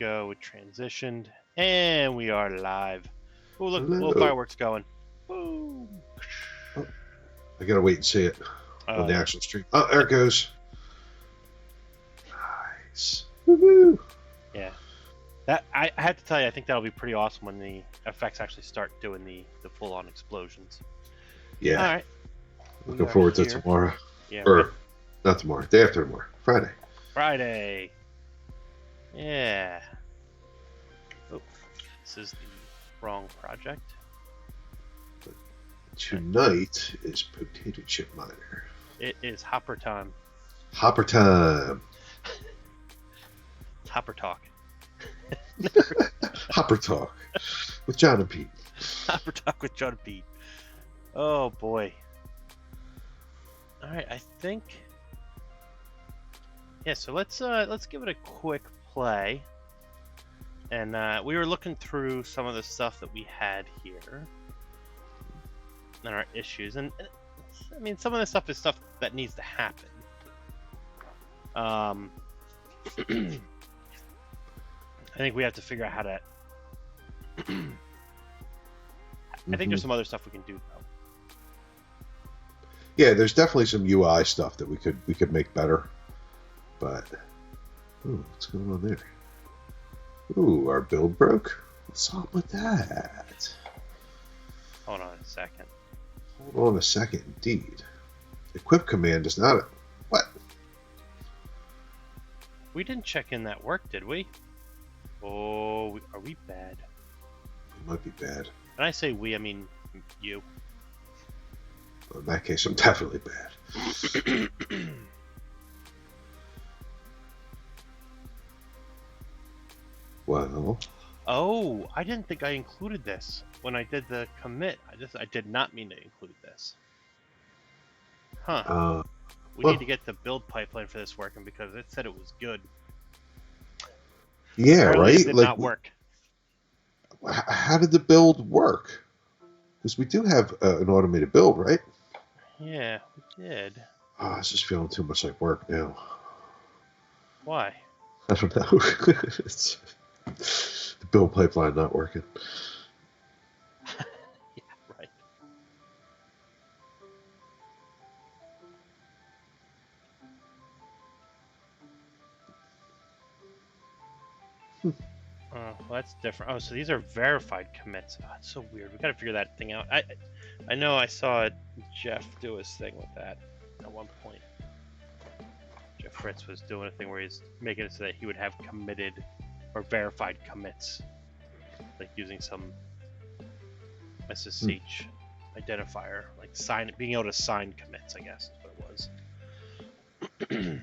go. It transitioned, and we are live. Oh, look, Hello. little fireworks going. Boom. Oh, I gotta wait and see it on the Yeah. actual stream. Oh, there it goes. Nice. Woohoo! Yeah. That I had to tell you, I think that'll be pretty awesome when the effects actually start doing the full-on explosions. Yeah. All right. Looking forward to tomorrow. Yeah. Or not tomorrow. Day after tomorrow. Friday. Friday. Yeah. Oh, this is the wrong project. Tonight is Potato Chip Miner. It is Hopper time. Hopper time. It's Hopper talk. Hopper talk with John and Pete. Hopper talk with John and Pete. Oh boy. All right, I think. Yeah, so let's give it a quick play. And we were looking through some of the stuff that we had here and our issues, and I mean, some of the stuff is stuff that needs to happen. I think we have to figure out how to. I think there's some other stuff we can do though. Yeah, there's definitely some UI stuff that we could make better. But what's going on there? Ooh, our build broke. What's up with that? Hold on a second. Hold on a second, indeed. Equip command is not a... What? We didn't check in that work, did we? Oh, are we bad? It might be bad. When I say we, I mean you. Well, in that case, I'm definitely bad. Well... Oh, I didn't think I included this when I did the commit. I did not mean to include this. Huh. We need to get the build pipeline for this working because it said it was good. Yeah, apparently right? It did not work. How did the build work? Because we do have an automated build, right? Yeah, we did. Oh, this is feeling too much like work now. Why? I don't know. It's the build pipeline not working. Yeah, right. Well, that's different. Oh, so these are verified commits. Oh, it's so weird. We gotta figure that thing out. I know I saw Jeff do his thing with that at one point. Jeff Fritz was doing a thing where he's making it so that he would have committed or verified commits, like using some SSH identifier, like being able to sign commits. I guess is what it was.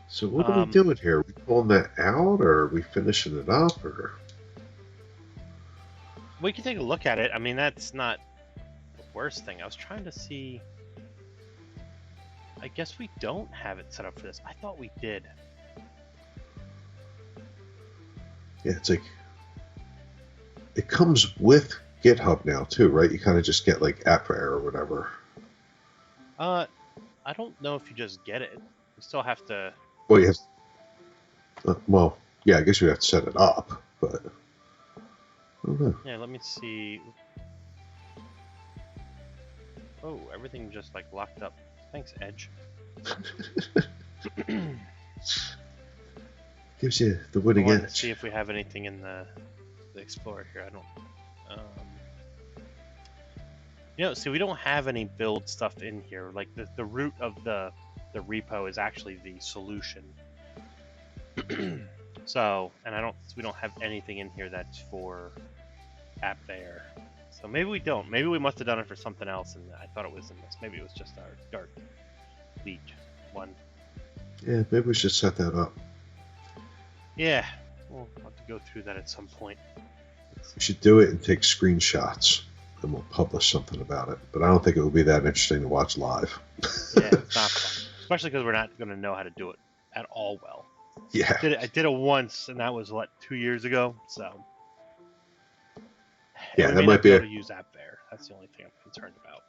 So what are we doing here? Are we pulling that out, or are we finishing it up, or? We can take a look at it. I mean, that's not the worst thing. I was trying to see. I guess we don't have it set up for this. I thought we did. Yeah, it's like it comes with GitHub now too, right? You kind of just get like AppFire or whatever. I don't know if you just get it. You still have to. Well, you have. Well, yeah, I guess you have to set it up, but. I don't know. Yeah, let me see. Oh, everything just like locked up. Thanks, Edge. Gives you the winning I wanted edge. to see if we have anything in the Explorer here. I don't. See, we don't have any build stuff in here. Like the root of the repo is actually the solution. So, and we don't have anything in here that's for app there. So maybe we don't. Maybe we must have done it for something else, and I thought it was in this. Maybe it was just our Dark League one. Yeah, maybe we should set that up. Yeah, we'll have to go through that at some point. We should do it and take screenshots, and we'll publish something about it. But I don't think it would be that interesting to watch live. Yeah, it's not fun. Especially because we're not going to know how to do it at all well. Yeah. I did it once, and that was, 2 years ago? So. Yeah, that might be able to use app there. That's the only thing I'm concerned about.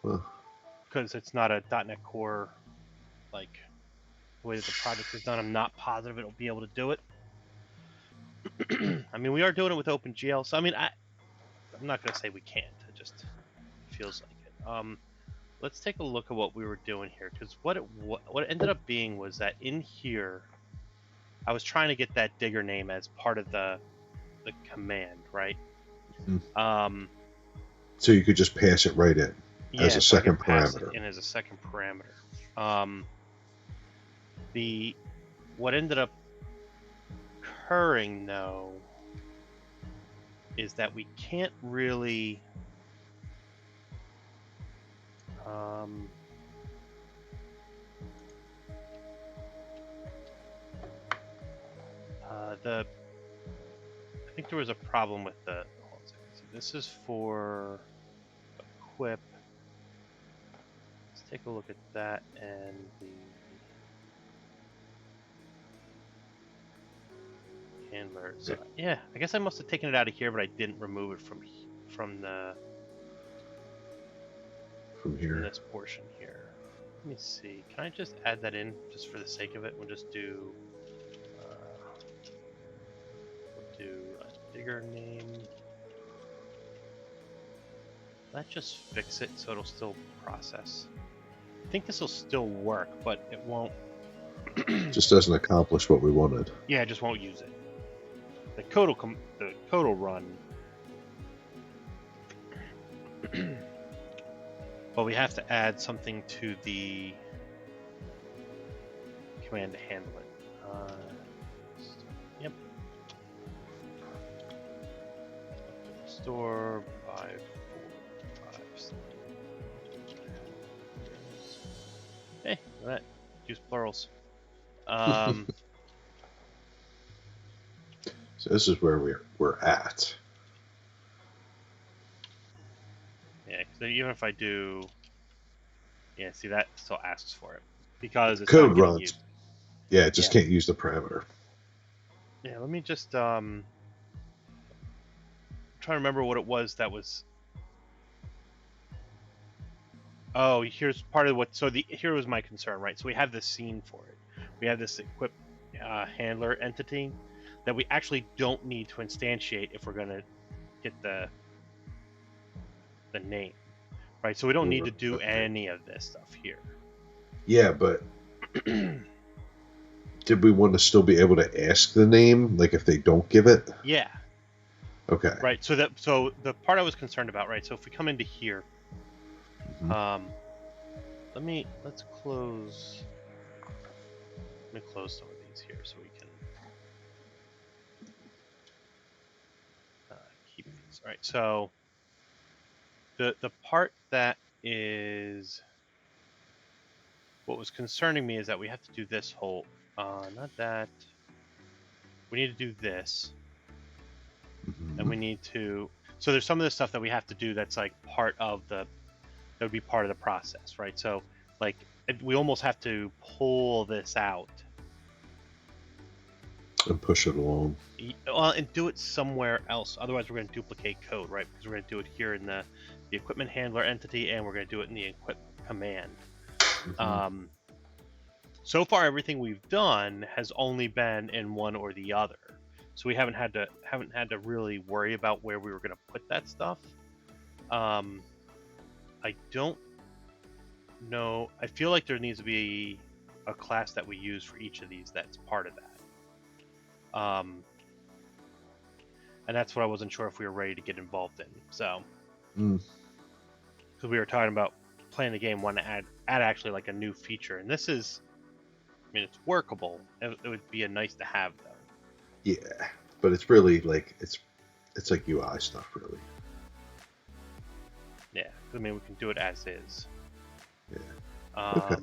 Well. Because it's not a .NET Core, the way that the project is done, I'm not positive it'll be able to do it. I mean, we are doing it with OpenGL, so I mean, I'm not gonna say we can't. It just feels like it. Let's take a look at what we were doing here, because what it ended up being was that in here, I was trying to get that digger name as part of the command, right? So you could just pass it right in as a So I second could pass parameter. it in as a second parameter. What ended up occurring though is that we can't really I think there was a problem with the. Hold on a second. So this is for equip. Let's take a look at that and the handler. So yeah, I guess I must have taken it out of here, but I didn't remove it from here. From this portion here. Let me see. Can I just add that in just for the sake of it? We'll just do a digger name. That just fix it so it'll still process. I think this will still work, but it won't. Just doesn't accomplish what we wanted. Yeah, it just won't use it. The code will run. But we have to add something to the command to handle it. Yep. Store by 4, 5, 6. Hey, look at that. Use plurals. So this is where we're at. Yeah, because even if I do, yeah, see that still asks for it because it's code not getting runs. used. Yeah, it just can't use the parameter. Yeah, let me just try to remember what it was that was. Oh, here's part of what. So here was my concern, right? So we have this scene for it. We have this equip handler entity that we actually don't need to instantiate if we're going to get the name, right? So we don't need to do any of this stuff here. Yeah, but did we want to still be able to ask the name, like if they don't give it? Yeah. Okay. Right. So the part I was concerned about, right? So if we come into here, let's close. Let me close some of these here so we can keep these. All right. So the part that is what was concerning me is that we have to do this whole, not that. We need to do this, and we need to. So there's some of the stuff that we have to do that's like part of that would be part of the process, right? So like we almost have to pull this out and push it along. Well, and do it somewhere else. Otherwise, we're going to duplicate code, right? Because we're going to do it here in the equipment handler entity, and we're going to do it in the equip command. So far, everything we've done has only been in one or the other, so we haven't had to really worry about where we were going to put that stuff. I don't know. I feel like there needs to be a class that we use for each of these that's part of that. And that's what I wasn't sure if we were ready to get involved in. So, because we were talking about playing the game, want to add actually like a new feature, and this is, I mean, it's workable. It would be a nice to have though. Yeah, but it's really like it's like UI stuff, really. Yeah, I mean, we can do it as is. Yeah. Okay.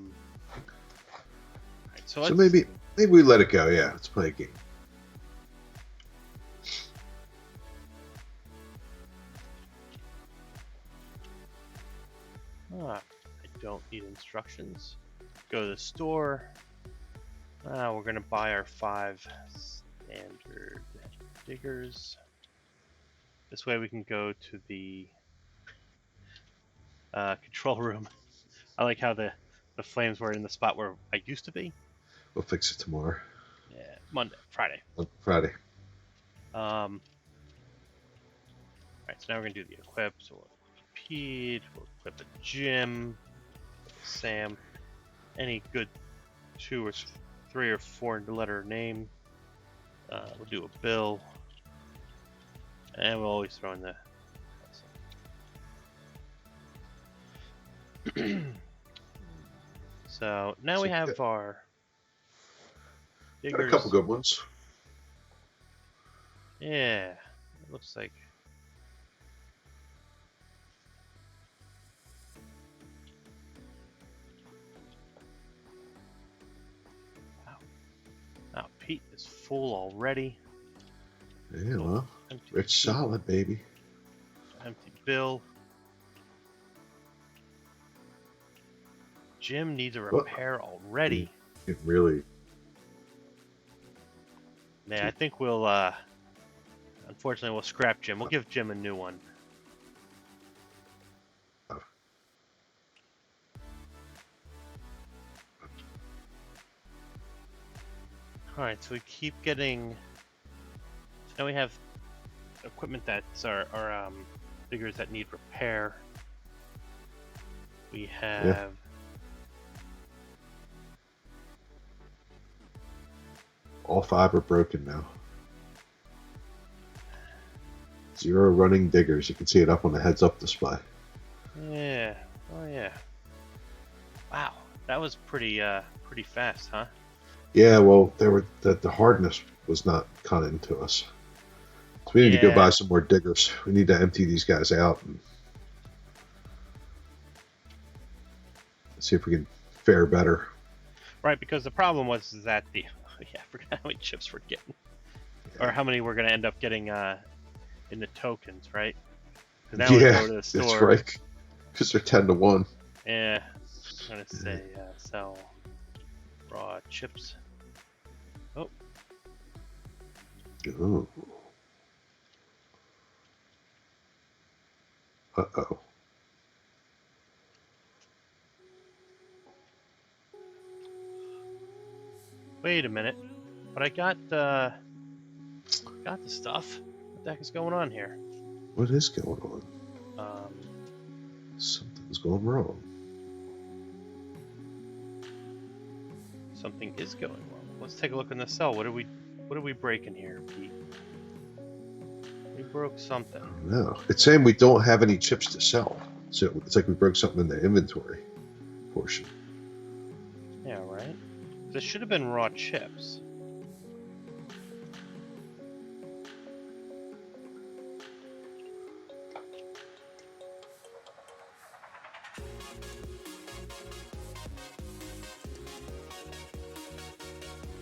Right, so maybe we let it go. Yeah, let's play a game. I don't need instructions. Go to the store. We're going to buy our 5 standard diggers. This way we can go to the control room. I like how the flames were in the spot where I used to be. We'll fix it tomorrow. Yeah, Friday. Friday. Alright, so now we're going to do the equip. So we'll equip Pete, we'll equip a Jim, Sam, any good 2 or 3 or 4 letter name. We'll do a Bill. And we'll always throw in the... So now we have our got a diggers. couple good ones. Yeah, it looks like. Wow. Now Pete is full already. Yeah, well, it's solid, baby. Empty Bill. Jim needs a repair already. It really. Yeah, I think we'll. Unfortunately, we'll scrap Jim. We'll give Jim a new one. Alright, so we keep getting. So now we have equipment that's our diggers that need repair. We have. Yeah. All 5 are broken now. 0 running diggers. You can see it up on the heads-up display. Yeah. Oh yeah. Wow, that was pretty fast, huh? Yeah, well, the hardness was not cut into us. So we need to go buy some more diggers. We need to empty these guys out and see if we can fare better. Right, because the problem was that I forgot how many chips we're getting, or how many we're gonna end up getting in the tokens, right? Now we go to the store. That's right. Because they're 10 to 1. Yeah, I'm gonna say sell raw chips. Oh. Ooh. Uh-oh. Wait a minute. But I got the stuff. What the heck is going on here? What is going on? Something's going wrong. Something is going wrong. Let's take a look in the cell. What are we breaking here, Pete? We broke something. No, it's saying we don't have any chips to sell. So it's like we broke something in the inventory portion. Yeah, right. This should have been raw chips.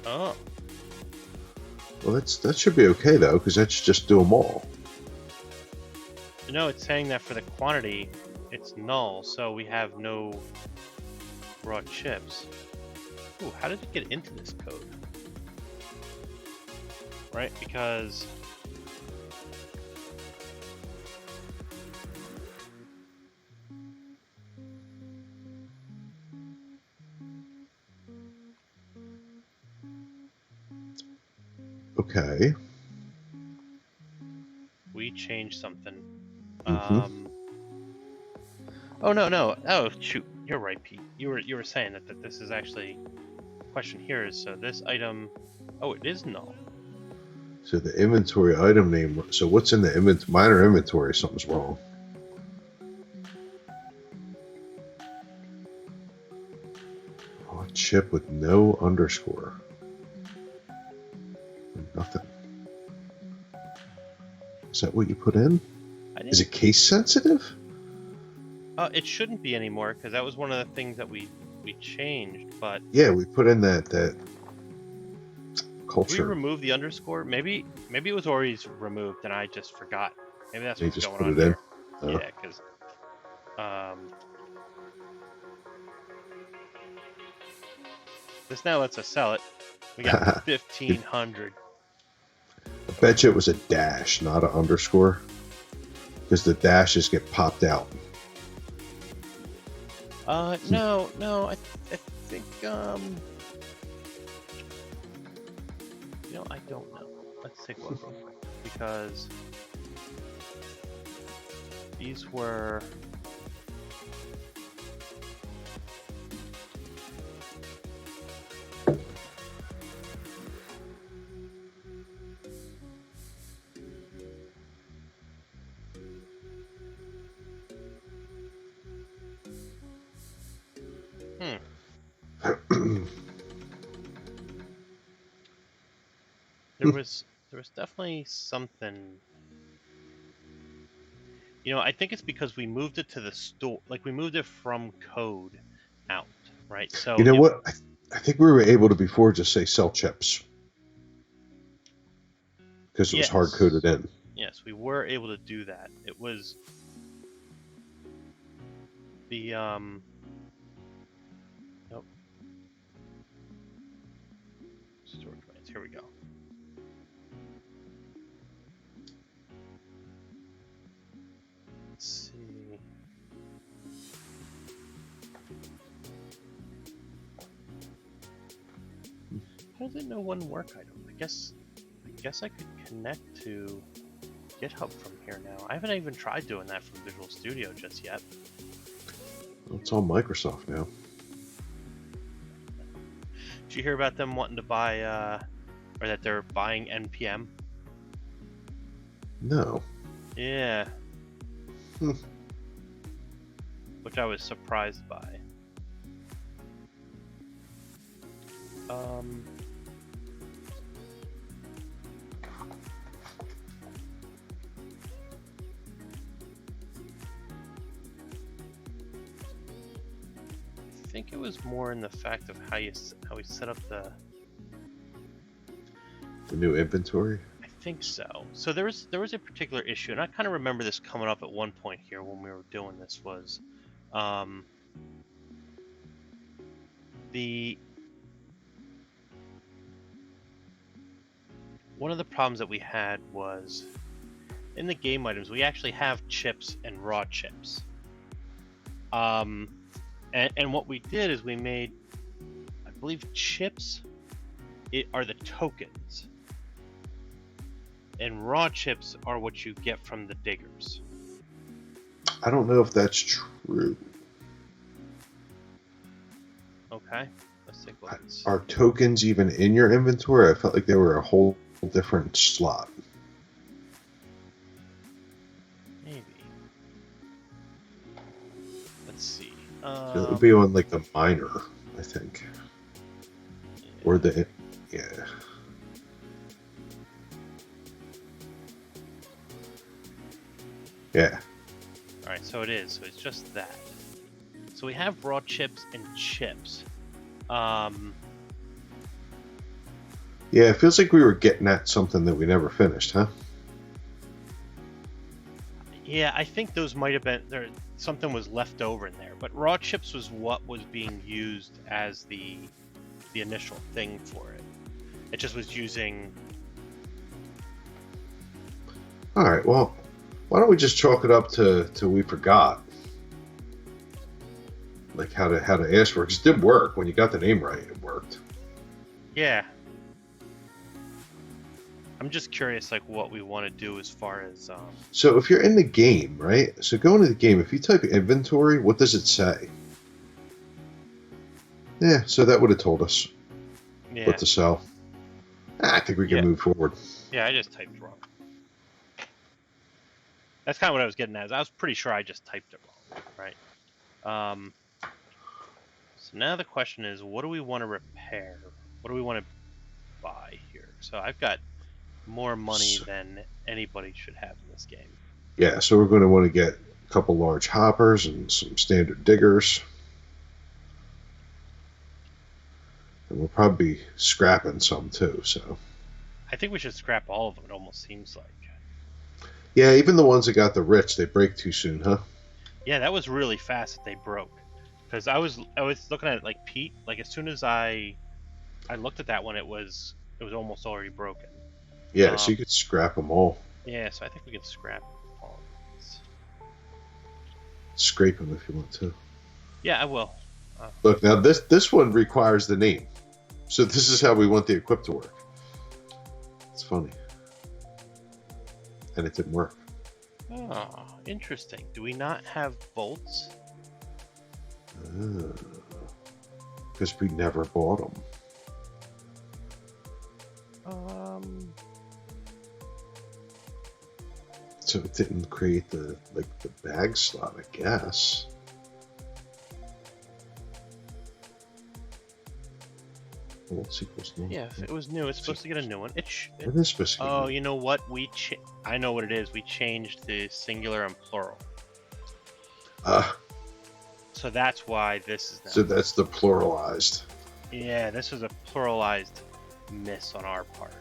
Oh. Well, that should be okay though, because that should just do them all. No, it's saying that for the quantity, it's null, so we have no raw chips. Ooh, how did it get into this code? Right, because... Okay. We changed something. Mm-hmm. Oh no! Oh shoot! You're right, Pete. You were saying that this is actually. The question here is so this item. Oh, it is null. So the inventory item name. So what's in the minor inventory? Something's wrong. Oh, chip with no underscore. Nothing. Is that what you put in? Is it case sensitive? It shouldn't be anymore because that was one of the things that we changed. But yeah, we put in that culture. Did we remove the underscore? Maybe it was already removed and I just forgot. Maybe that's what's going on here. Yeah, because this now lets us sell it. We got 1,500. I bet you it was a dash, not an underscore, because the dashes get popped out. No, I think, I don't know. Let's take a look. because these were. There was definitely something. I think it's because we moved it to the store. Like we moved it from code out, right? So You know what? I think we were able to before just say sell chips because it was hard coded in. Yes, we were able to do that. It was the nope. Storage lanes. Here we go. Let's see. How does it know one work item? I guess I could connect to GitHub from here now. I haven't even tried doing that from Visual Studio just yet. Well, it's all Microsoft now. Did you hear about them wanting to buy, or that they're buying NPM? No. Yeah. Which I was surprised by. I think it was more in the fact of how we set up the new inventory. I think so. So there was a particular issue, and I kind of remember this coming up at one point here when we were doing this. Was one of the problems that we had was in the game items we actually have chips and raw chips. And what we did is we made, I believe, chips are the tokens, and raw chips are what you get from the diggers. I don't know if that's true. Okay, let's take a look. Are tokens even in your inventory? I felt like they were a whole different slot. Maybe. Let's see. It would be on like the miner, I think. Yeah. Or the, yeah. Yeah. Alright, so it is. So it's just that. So we have raw chips and chips. Yeah, it feels like we were getting at something that we never finished, huh? Yeah, I think those might have been there. Something was left over in there, but raw chips was what was being used as the initial thing for it. It just was using. All right. Well, why don't we just chalk it up to we forgot, like how to ask for it? 'Cause it did work when you got the name right. It worked. Yeah. I'm just curious, like, what we want to do as far as. So if you're in the game, right? So go into the game. If you type inventory, what does it say? Yeah, so that would have told us what to sell. I think we can move forward. Yeah, I just typed wrong. That's kind of what I was getting at. I was pretty sure I just typed it wrong, right? So now the question is, what do we want to repair? What do we want to buy here? So I've got more money than anybody should have in this game. Yeah, so we're going to want to get a couple large hoppers and some standard diggers. And we'll probably be scrapping some too, so. I think we should scrap all of them, it almost seems like. Yeah, even the ones that got the rich, they break too soon, huh? Yeah, that was really fast that they broke. Because I was looking at it like Pete, like as soon as I looked at that one, it was almost already broken. Yeah, so you could scrap them all. Yeah, so I think we could scrap all of these. Scrape them if you want to. Yeah, I will. Look, now this one requires the name. So this is how we want the equip to work. It's funny. and it didn't work. Oh, interesting. Do we not have bolts? Because we never bought them. So it didn't create the bag slot, I guess. Bolts equals new. Yeah, if it was new, it's supposed to get a new one. It is supposed to get Oh, new. you know what? I know what it is. We changed the singular and plural. So that's why this is now. So that's the pluralized. Yeah, this was a pluralized miss on our part.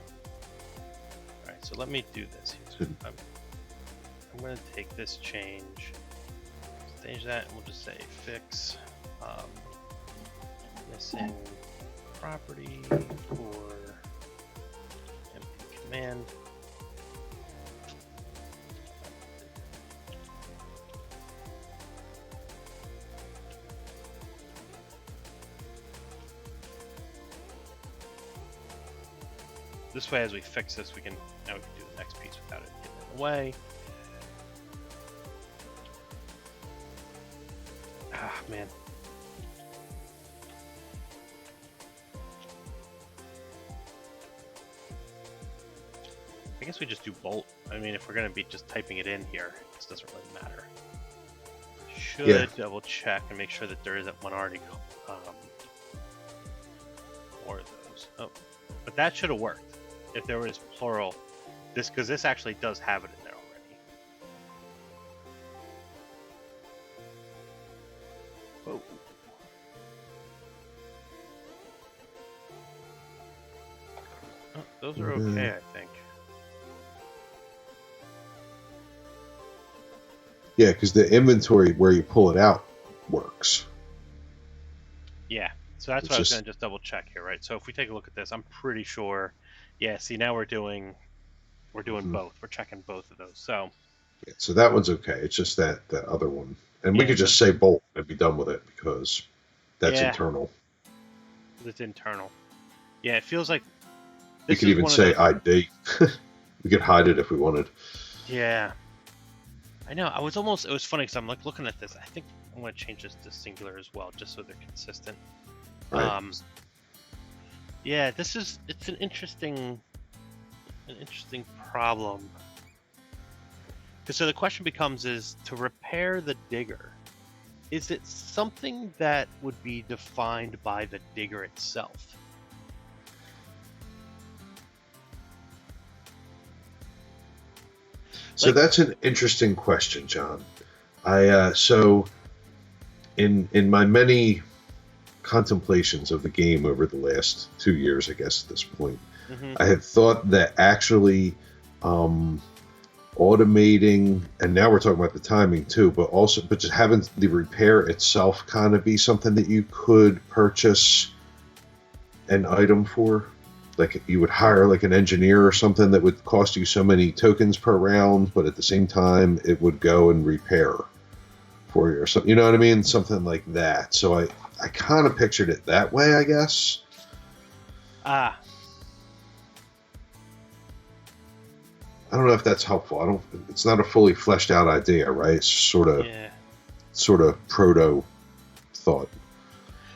Alright, so let me do this here. So I'm going to take this change, change that, and we'll just say fix missing property for empty command. This way, as we fix this, now we can do the next piece without it getting in the way. Ah, man. I guess we just do bolt. I mean, if we're going to be just typing it in here, this doesn't really matter. Should double check and make sure that there isn't one already. More of those. Oh, but that should have worked if there was plural. Because this actually does have it in there already. Oh. Oh, those are okay, I think. Yeah, because the inventory where you pull it out works. Yeah, so that's what I was going to just double check here, right? So if we take a look at this, I'm pretty sure. Yeah, see, now we're doing both. We're checking both of those. So yeah, so that one's okay. It's just that other one, and we could just say bolt and be done with it because that's internal. It's internal. Yeah, it feels like we could even say ID. We could hide it if we wanted. Yeah. I know. It was funny because I'm like looking at this. I think I'm going to change this to singular as well, just so they're consistent. Right. Yeah, it's an interesting problem. Because so the question becomes is to repair the digger, is it something that would be defined by the digger itself? So that's an interesting question, John. So in my many contemplations of the game over the last 2 years, I guess at this point, I had thought that actually automating, and now we're talking about the timing too, but just having the repair itself kind of be something that you could purchase an item for. Like you would hire like an engineer or something that would cost you so many tokens per round, but at the same time it would go and repair for you or something. You know what I mean? Something like that. So I kind of pictured it that way, I guess. I don't know if that's helpful. It's not a fully fleshed out idea, right? It's sort of proto thought.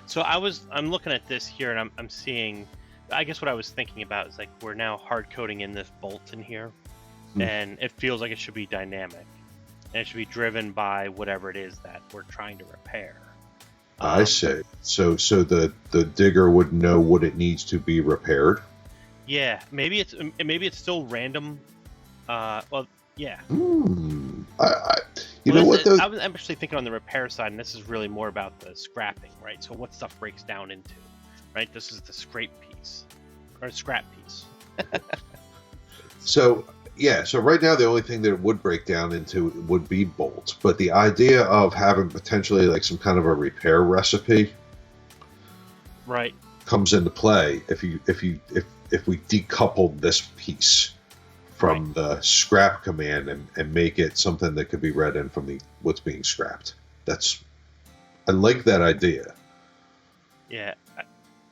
So I'm looking at this here and I'm seeing, I guess what I was thinking about is like we're now hard coding in this bolt in here, and it feels like it should be dynamic, and it should be driven by whatever it is that we're trying to repair. I see. So the digger would know what it needs to be repaired. Yeah, maybe it's still random. Well, yeah. You know what? Though? I'm actually thinking on the repair side, and this is really more about the scrapping, right? So what stuff breaks down into, right? This is the scrape piece or scrap piece. So right now the only thing that it would break down into would be bolts, but the idea of having potentially like some kind of a repair recipe, right, comes into play if we decoupled this piece from the scrap command and make it something that could be read in from what's being scrapped. I like that idea. Yeah,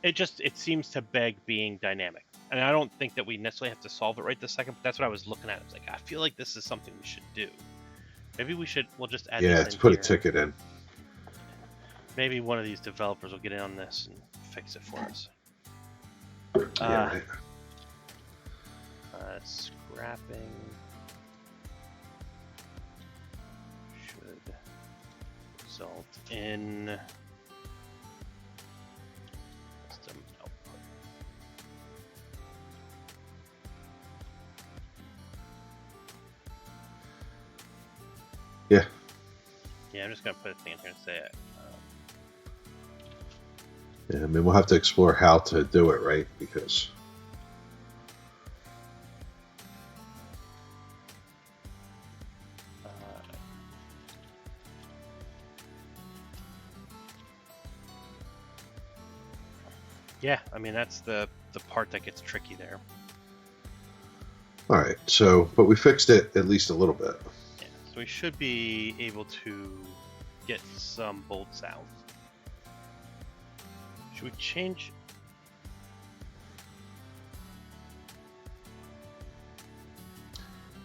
it seems to beg being dynamic. and I don't think that we necessarily have to solve it right this second, but that's what I was looking at. I was like, I feel like this is something we should do. Maybe we'll just add Yeah, this let's in put here. a ticket in. Maybe one of these developers will get in on this and fix it for us. Yeah, right. Scrapping should result in custom output. Yeah. Yeah, I'm just gonna put a thing in here and say it. Yeah, I mean, we'll have to explore how to do it, right? Because yeah, I mean that's the part that gets tricky there. all right. So, but we fixed it at least a little bit. Yeah, so we should be able to get some bolts out. Should we change?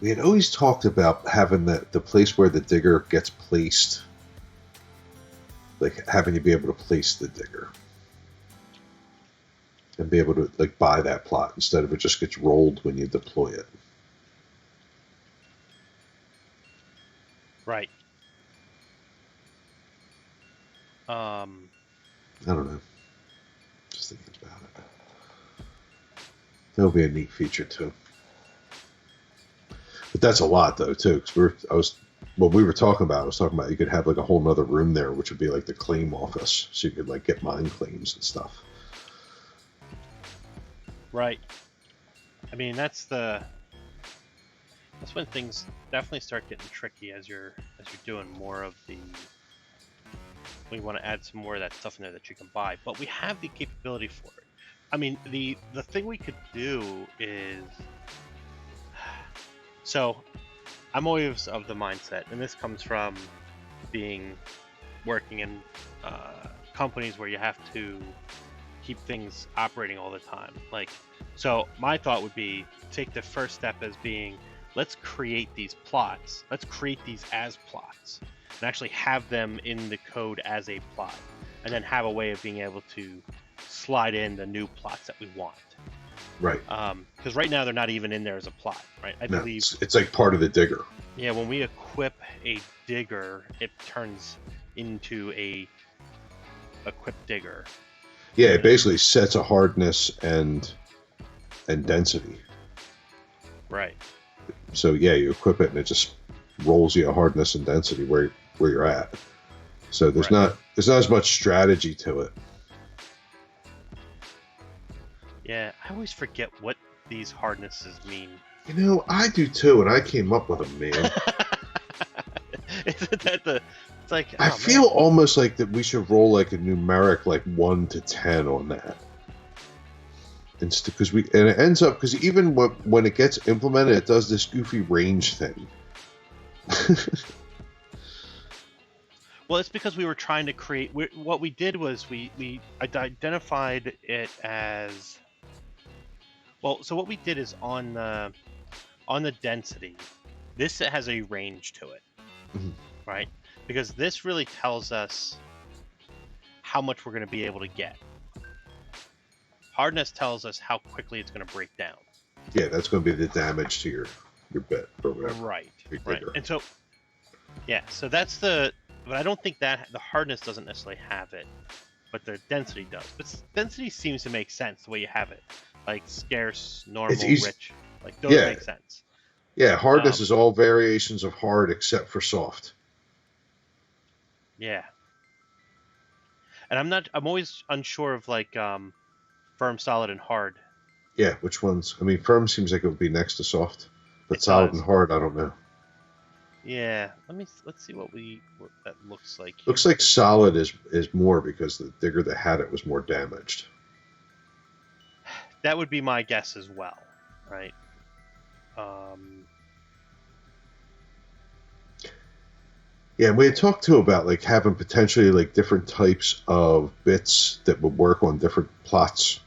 We had always talked about having the place where the digger gets placed, like having you be able to place the digger and be able to like buy that plot instead of it just gets rolled when you deploy it. Right. I don't know. Just thinking about it. That would be a neat feature too. But that's a lot though too, because what we were talking about, I was talking about you could have like a whole nother room there, which would be like the claim office, so you could like get mine claims and stuff. Right. I mean that's when things definitely start getting tricky as you're doing more of the. We want to add some more of that stuff in there that you can buy, but we have the capability for it. I mean, the thing we could do is, so I'm always of the mindset, and this comes from working in companies where you have to keep things operating all the time. Like, so my thought would be take the first step as being, let's create these plots. Let's create these as plots and actually have them in the code as a plot, and then have a way of being able to slide in the new plots that we want. Right. Because right now they're not even in there as a plot, right? I believe it's like part of the digger. Yeah, when we equip a digger, it turns into a equipped digger. Yeah, it basically sets a hardness and density. Right. So yeah, you equip it and it just rolls you a hardness and density where you're at. So there's not as much strategy to it. Yeah, I always forget what these hardnesses mean. You know, I do too, and I came up with them, man. Isn't that the? It's like I feel almost like that we should roll like a numeric, like 1 to 10 on that. Because it ends up because even when it gets implemented, it does this goofy range thing. Well, it's because we were trying to create. What we did was we identified it as. Well, so what we did is on the density, this has a range to it, right? Because this really tells us how much we're going to be able to get. Hardness tells us how quickly it's going to break down. Yeah, that's going to be the damage to your bit or whatever. Right. And so, yeah, so that's but I don't think that the hardness doesn't necessarily have it, but the density does. But density seems to make sense the way you have it, like scarce, normal, rich, like those make sense. Yeah, hardness is all variations of hard except for soft. Yeah. And I'm always unsure of like firm, solid, and hard. Yeah, which ones? I mean, firm seems like it would be next to soft, but solid and hard, I don't know. Yeah, let's see what that looks like. Looks like solid is more because the digger that had it was more damaged. That would be my guess as well, right? Yeah, and we had talked too about like having potentially like different types of bits that would work on different plots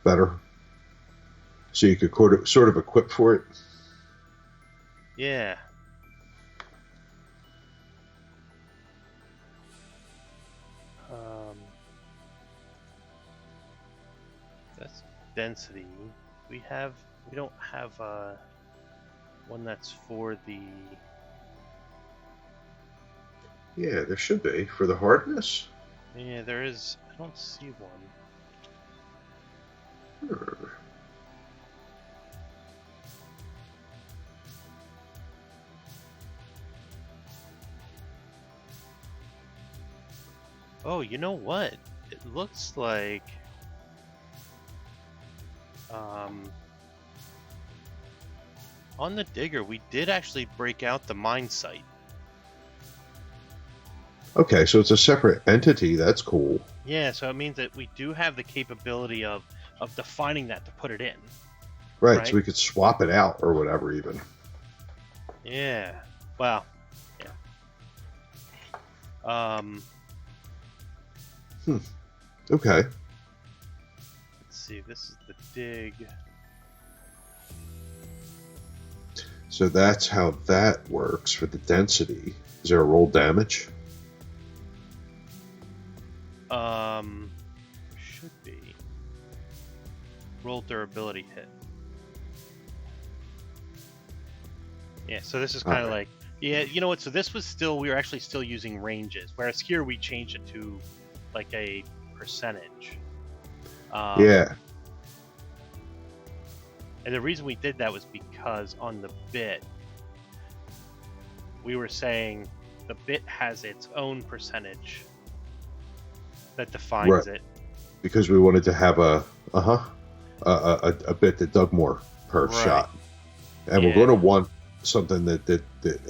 better. So you could sort of equip for it. Yeah. That's density. We don't have one that's for the. Yeah, there should be for the hardness. Yeah, there is. I don't see one. Hmm. Oh, you know what? It looks like on the digger we did actually break out the mine site. Okay, so it's a separate entity. That's cool. Yeah, so it means that we do have the capability of defining that to put it in. Right, Right? so we could swap it out or whatever even. Yeah. Well, yeah. Okay. Let's see. This is the dig. So that's how that works for the density. Is there a roll damage? Should be. Roll durability hit. Yeah, so this is kind of like, yeah, you know what? So this was still, we were actually still using ranges, whereas here we changed it to like a percentage. Yeah. And the reason we did that was because on the bit, we were saying the bit has its own percentage that defines it. Because we wanted to have a bit that dug more per shot, and we're going to want something that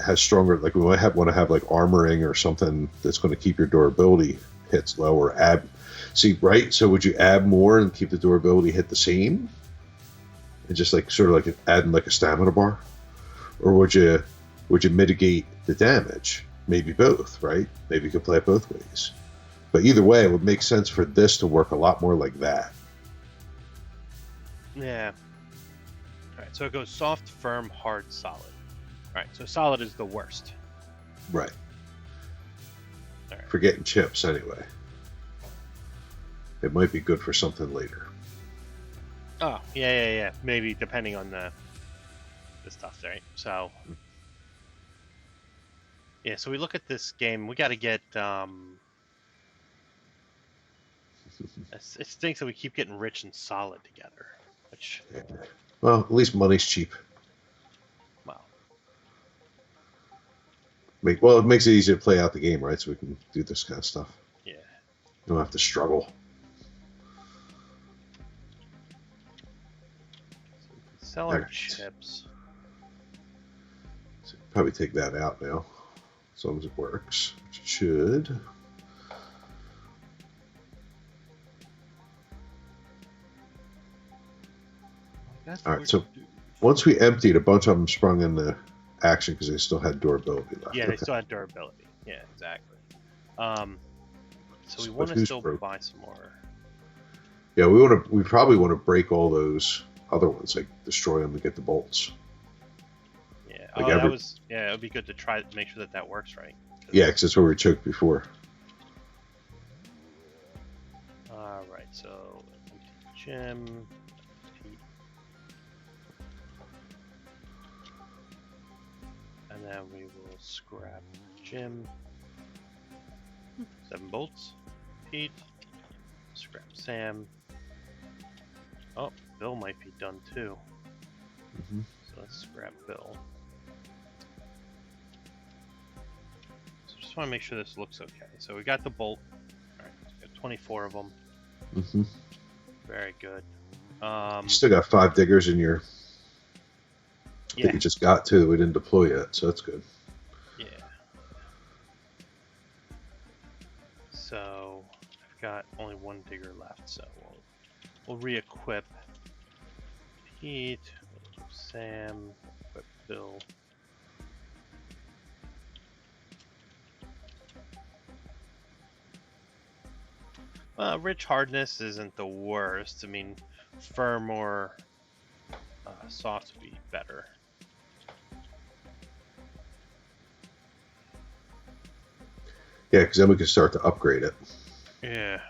has stronger. Like we might want to have like armoring or something that's going to keep your durability hits low or add. See, right? So would you add more and keep the durability hit the same, and just like sort of like adding like a stamina bar, or would you mitigate the damage? Maybe both, right? Maybe you could play it both ways. But either way, it would make sense for this to work a lot more like that. Yeah. All right, so it goes soft, firm, hard, solid. All right, so solid is the worst. Right. All right. For getting chips, anyway. It might be good for something later. Oh, yeah. Maybe depending on the stuff, right? So, yeah, so we look at this game. We got to get. It stinks that we keep getting rich and solid together. Which, well, at least money's cheap. Wow. Well, it makes it easier to play out the game, right? So we can do this kind of stuff. Yeah. You don't have to struggle. So we can sell our chips. So probably take that out now, as long as it works, which it should. All right, so once we emptied, a bunch of them sprung into action because they still had durability left. Yeah, they still had durability. Yeah, exactly. So we want to still buy some more. Yeah, we probably want to break all those other ones, like destroy them to get the bolts. Yeah, like it would be good to try to make sure that works right. Yeah, because that's where we choked before. All right, so gym. And then we will scrap Jim. 7 bolts. Pete. Scrap Sam. Oh, Bill might be done too. Mm-hmm. So let's scrap Bill. So just want to make sure this looks okay. So we got the bolt. Alright, we got 24 of them. Mm-hmm. Very good. You still got 5 diggers in your... I think you just got 2 that we didn't deploy yet, so that's good. Yeah. So I've got only 1 digger left, so we'll re-equip Pete, Sam, equip Bill. Rich hardness isn't the worst. I mean, firm or soft would be better. Yeah, because then we can start to upgrade it. Yeah.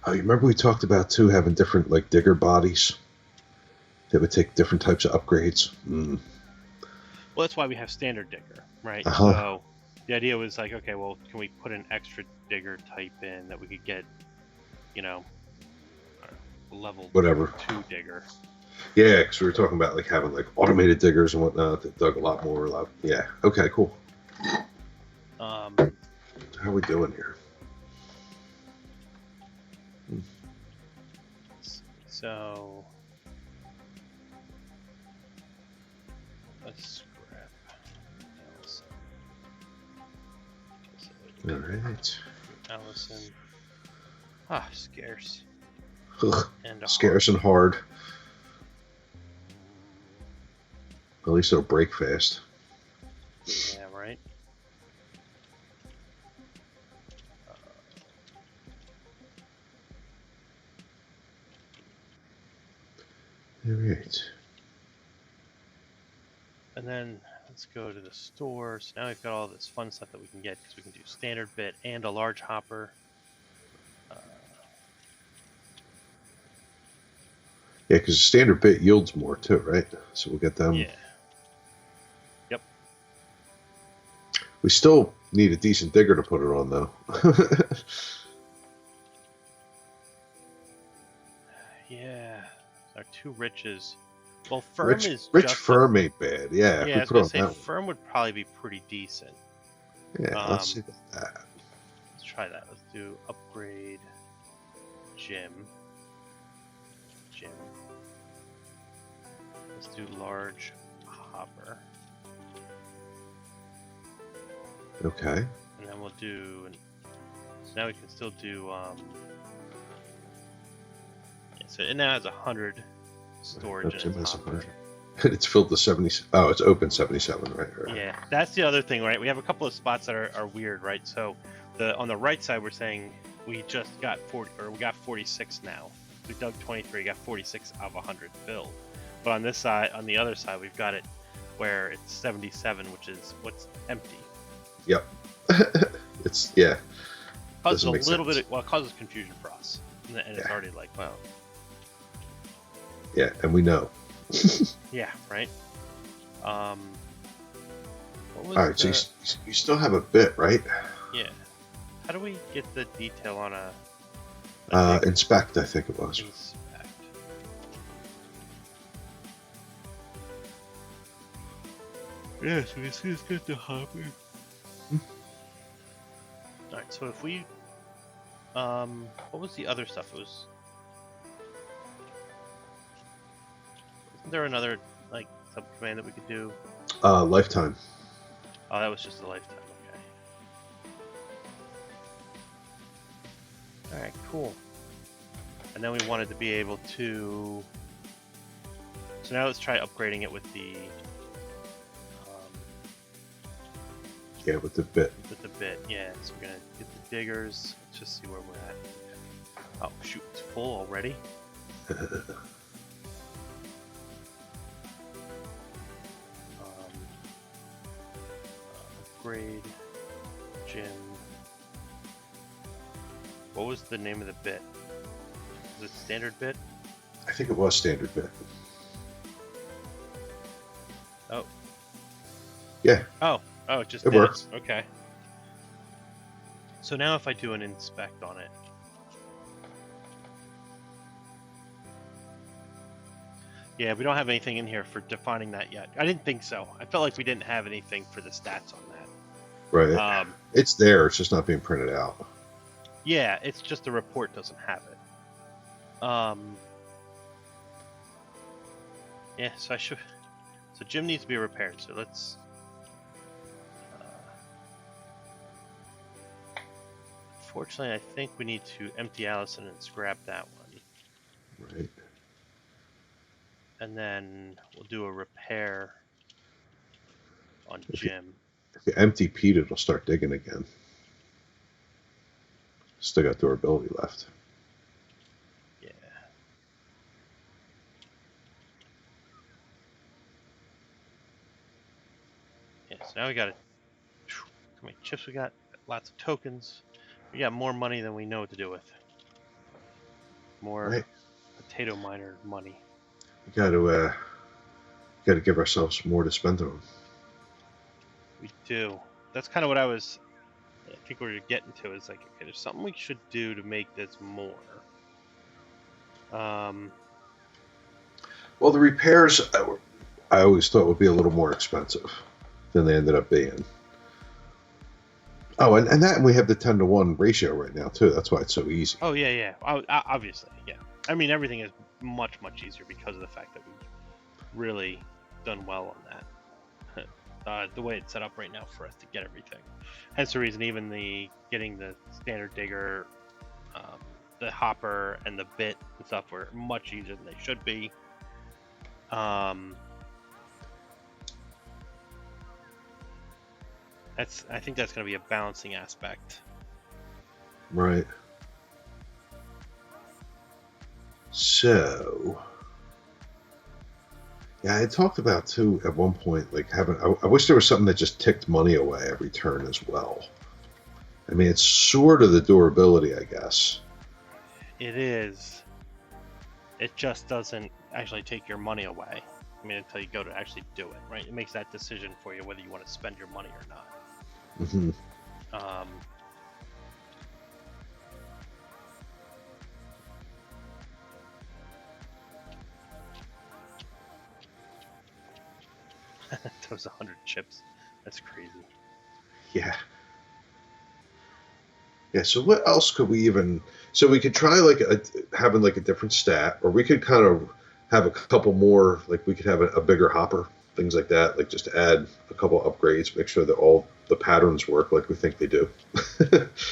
Oh, you remember we talked about too having different like digger bodies that would take different types of upgrades. Well, that's why we have standard digger, right? Uh-huh. So the idea was like, okay, well, can we put an extra digger type in that we could get, you know, level Whatever. 2 digger. Yeah, because we were talking about like having like automated diggers and whatnot that dug a lot more. Yeah. Okay. Cool. How are we doing here? So let's scrap Allison. All right. Allison. Scarce. Ugh, And scarce and hard. At least it'll break fast. Yeah, right. All right. And then let's go to the store. So now we've got all this fun stuff that we can get because we can do standard bit and a large hopper. Yeah, because the standard bit yields more too, right? So we'll get them. Yeah. Yep. We still need a decent digger to put it on, though. Yeah. Our 2 riches. Well, firm is rich just firm ain't bad. Yeah, Yeah, I was put gonna on say that firm would probably be pretty decent. one. Yeah, let's see about that. Let's try that. Let's do upgrade gym. Let's do large hopper. Okay. And then we'll do. So now we can still do. Yeah, so it now has 100 storage in its hopper. It's filled to 70. Oh, it's open 77, right? Yeah, that's the other thing, right? We have a couple of spots that are weird, right? So on the right side, we're saying we just got 40, or we got 46 now. We dug 23, got 46 out of 100 filled. But on this side, on the other side, we've got it where it's 77, which is what's empty. Yep. It's Causes a little bit. It causes confusion for us, and it's already like, wow. Yeah, and we know. Yeah. Right. What was all right, so you still have a bit, right? Yeah. How do we get the detail on a inspect? I think it was. Inspect. Yeah, so let's get the hopper. Alright, so if we what was the other stuff? It was, isn't there another like sub command that we could do? Lifetime. Oh, that was just a lifetime. Okay. Alright, cool. And then we wanted to be able to. So now let's try upgrading it with the. Yeah, with the bit. With the bit, yeah. So we're gonna get the diggers. Let's just see where we're at. Oh shoot, it's full already. Upgrade, gym. What was the name of the bit? Was it standard bit? I think it was standard bit. Oh. Yeah. Oh, it just it works. Okay. So now if I do an inspect on it. Yeah, we don't have anything in here for defining that yet. I didn't think so. I felt like we didn't have anything for the stats on that. Right. It's there. It's just not being printed out. Yeah, it's just the report doesn't have it. Yeah, so I should. So gym needs to be repaired. So let's. Fortunately, I think we need to empty Allison and scrap that one. Right. And then we'll do a repair on gym. If you empty Pete, it'll start digging again. Still got durability left. Yeah. So now we got how many chips we got? Lots of tokens. We got more money than we know what to do with. More Right. potato miner money. We got to give ourselves more to spend on. We do. That's kind of what I think we were getting to is like, okay, there's something we should do to make this more. Well, the repairs I always thought would be a little more expensive than they ended up being. Oh, and that we have the 10-to-1 ratio right now too. That's why it's so easy. Oh yeah. Obviously, yeah. I mean, everything is much easier because of the fact that we've really done well on that. The way it's set up right now for us to get everything. Hence the reason even getting the standard digger, the hopper, and the bit and stuff were much easier than they should be. I think that's going to be a balancing aspect. Right. So, yeah, I talked about too at one point, like having. I wish there was something that just ticked money away every turn as well. I mean, it's sort of the durability, I guess. It is. It just doesn't actually take your money away. I mean, until you go to actually do it, right? It makes that decision for you whether you want to spend your money or not. Mm-hmm. Those 100 chips. That's crazy. Yeah. Yeah. So what else could we even? So we could try like having like a different stat, or we could kind of have a couple more. Like we could have a bigger hopper, things like that. Like just add a couple upgrades, make sure that all the patterns work like we think they do.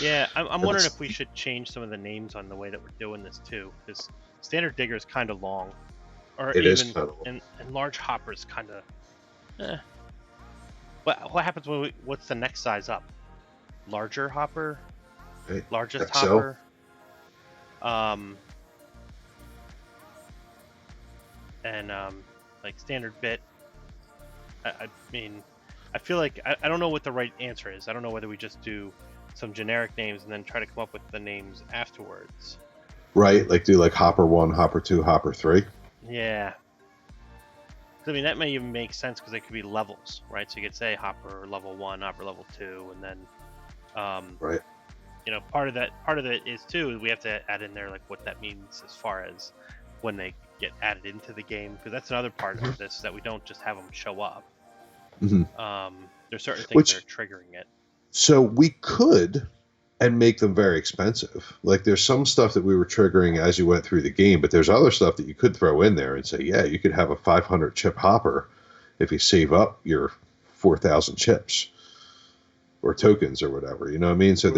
Yeah, I'm wondering if we should change some of the names on the way that we're doing this too, because standard digger is kind of long, or It even is kind of and large hopper is kind of. What happens when what's the next size up? Larger hopper, right. largest XL. hopper. And like standard bit. I mean, I feel like I don't know what the right answer is. I don't know whether we just do some generic names and then try to come up with the names afterwards. Right, like do like hopper 1, hopper 2, hopper 3. Yeah. I mean, that may even make sense because they could be levels, right? So you could say hopper level 1, hopper level 2, and then, right. You know, part of it is too, we have to add in there like what that means as far as when they get added into the game, because that's another part of this, that we don't just have them show up. Mm-hmm. There's certain things that are triggering it. So we could and make them very expensive. Like there's some stuff that we were triggering as you went through the game, but there's other stuff that you could throw in there and say, yeah, you could have a 500 chip hopper if you save up your 4,000 chips or tokens or whatever. You know what I mean? So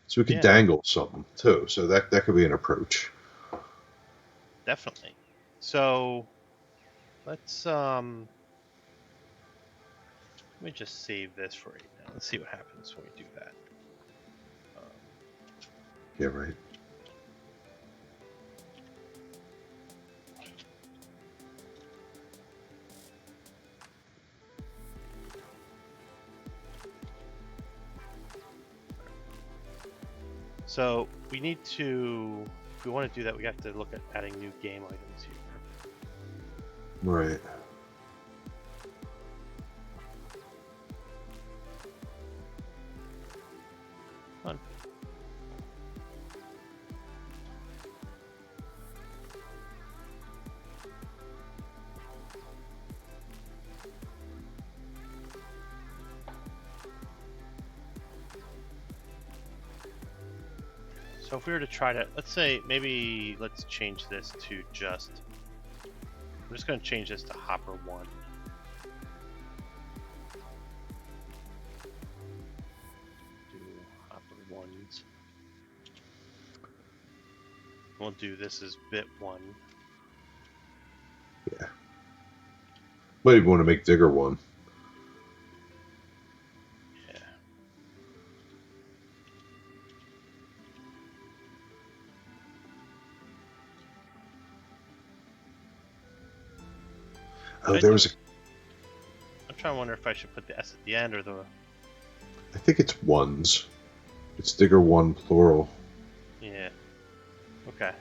so we could dangle something too. So that could be an approach. Definitely. So let's let me just save this for right now. Let's see what happens when we do that. Yeah, right. So we need to, if we want to do that, we have to look at adding new game items here. Right. Come on. So if we were to try to, let's say, maybe let's change this to just, I'm just going to change this to hopper 1. Do hopper 1s. We'll do this as bit 1. Yeah. Might even want to make digger 1. Oh, there was a. I'm trying to wonder if I should put the S at the end or the. I think it's ones. It's digger one plural. Yeah. Okay.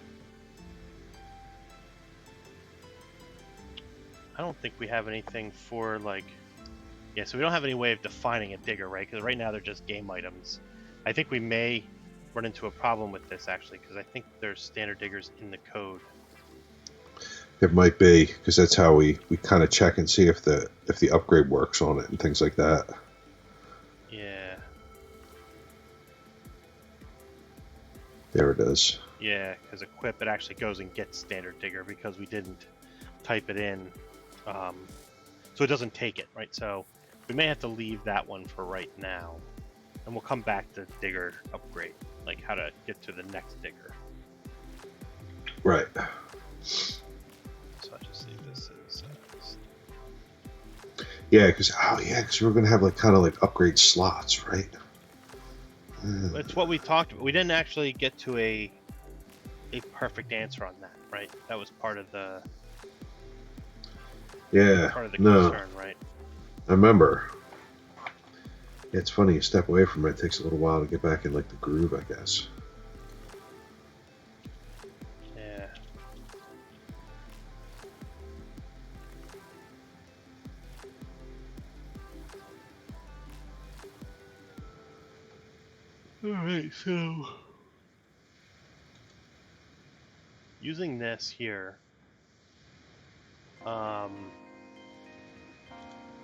I don't think we have anything for like. Yeah, so we don't have any way of defining a digger, right? Because right now they're just game items. I think we may run into a problem with this actually, because I think there's standard diggers in the code. It might be because that's how we kind of check and see if the upgrade works on it and things like that. Yeah. There it is. Yeah, because equip, it actually goes and gets standard digger because we didn't type it in. So it doesn't take it, right? So we may have to leave that one for right now. And we'll come back to digger upgrade, like how to get to the next digger. Right. So I'll just leave this as... Yeah, because we're gonna have like kind of like upgrade slots, right? It's what we talked about. We didn't actually get to a perfect answer on that, right? That was part of the concern, right? I remember. It's funny, you step away from it, it takes a little while to get back in like the groove, I guess. Yeah. Alright, so using this here,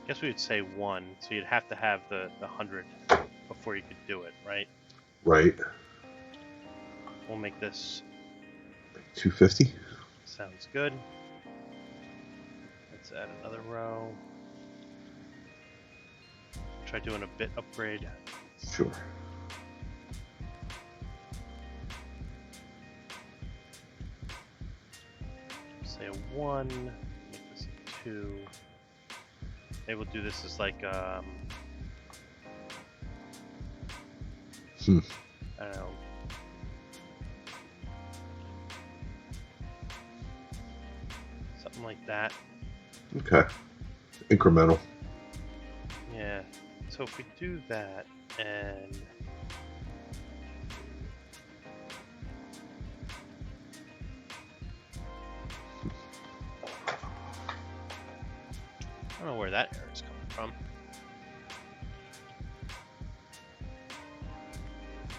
guess we would say 1, so you'd have to have the 100 before you could do it, right? Right. We'll make this 250. Sounds good. Let's add another row. Try doing a bit upgrade. Sure. Say a 1, make this a 2. Maybe we'll do this as like I don't know. Something like that. Okay. Incremental. Yeah. So if we do that and I don't know where that error is coming from.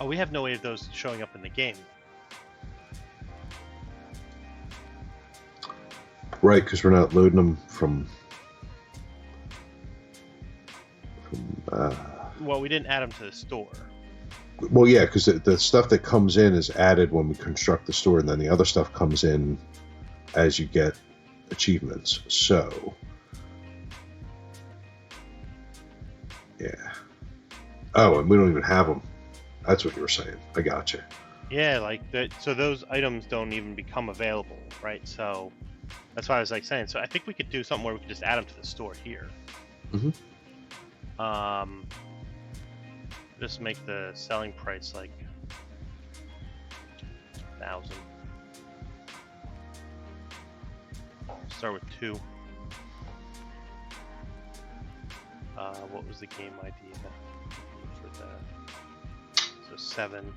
Oh, we have no way of those showing up in the game. Right, because we're not loading them from Well, we didn't add them to the store. well, yeah, because the stuff that comes in is added when we construct the store, and then the other stuff comes in as you get achievements. So, yeah. Oh, and we don't even have them. That's what you were saying. I gotcha. Yeah, like that. So those items don't even become available, right? So that's why I was like saying. So I think we could do something where we could just add them to the store here. Mm-hmm. Just make the selling price like 1,000. Start with 2. What was the game ID for that? So 7.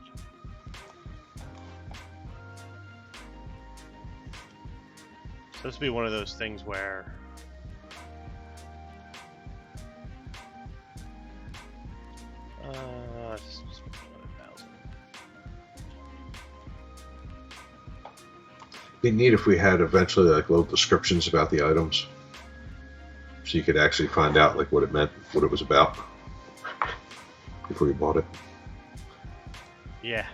So this would be one of those things where just 1,000. It'd be neat if we had eventually like little descriptions about the items, so you could actually find out like what it meant, what it was about, before you bought it. Yeah.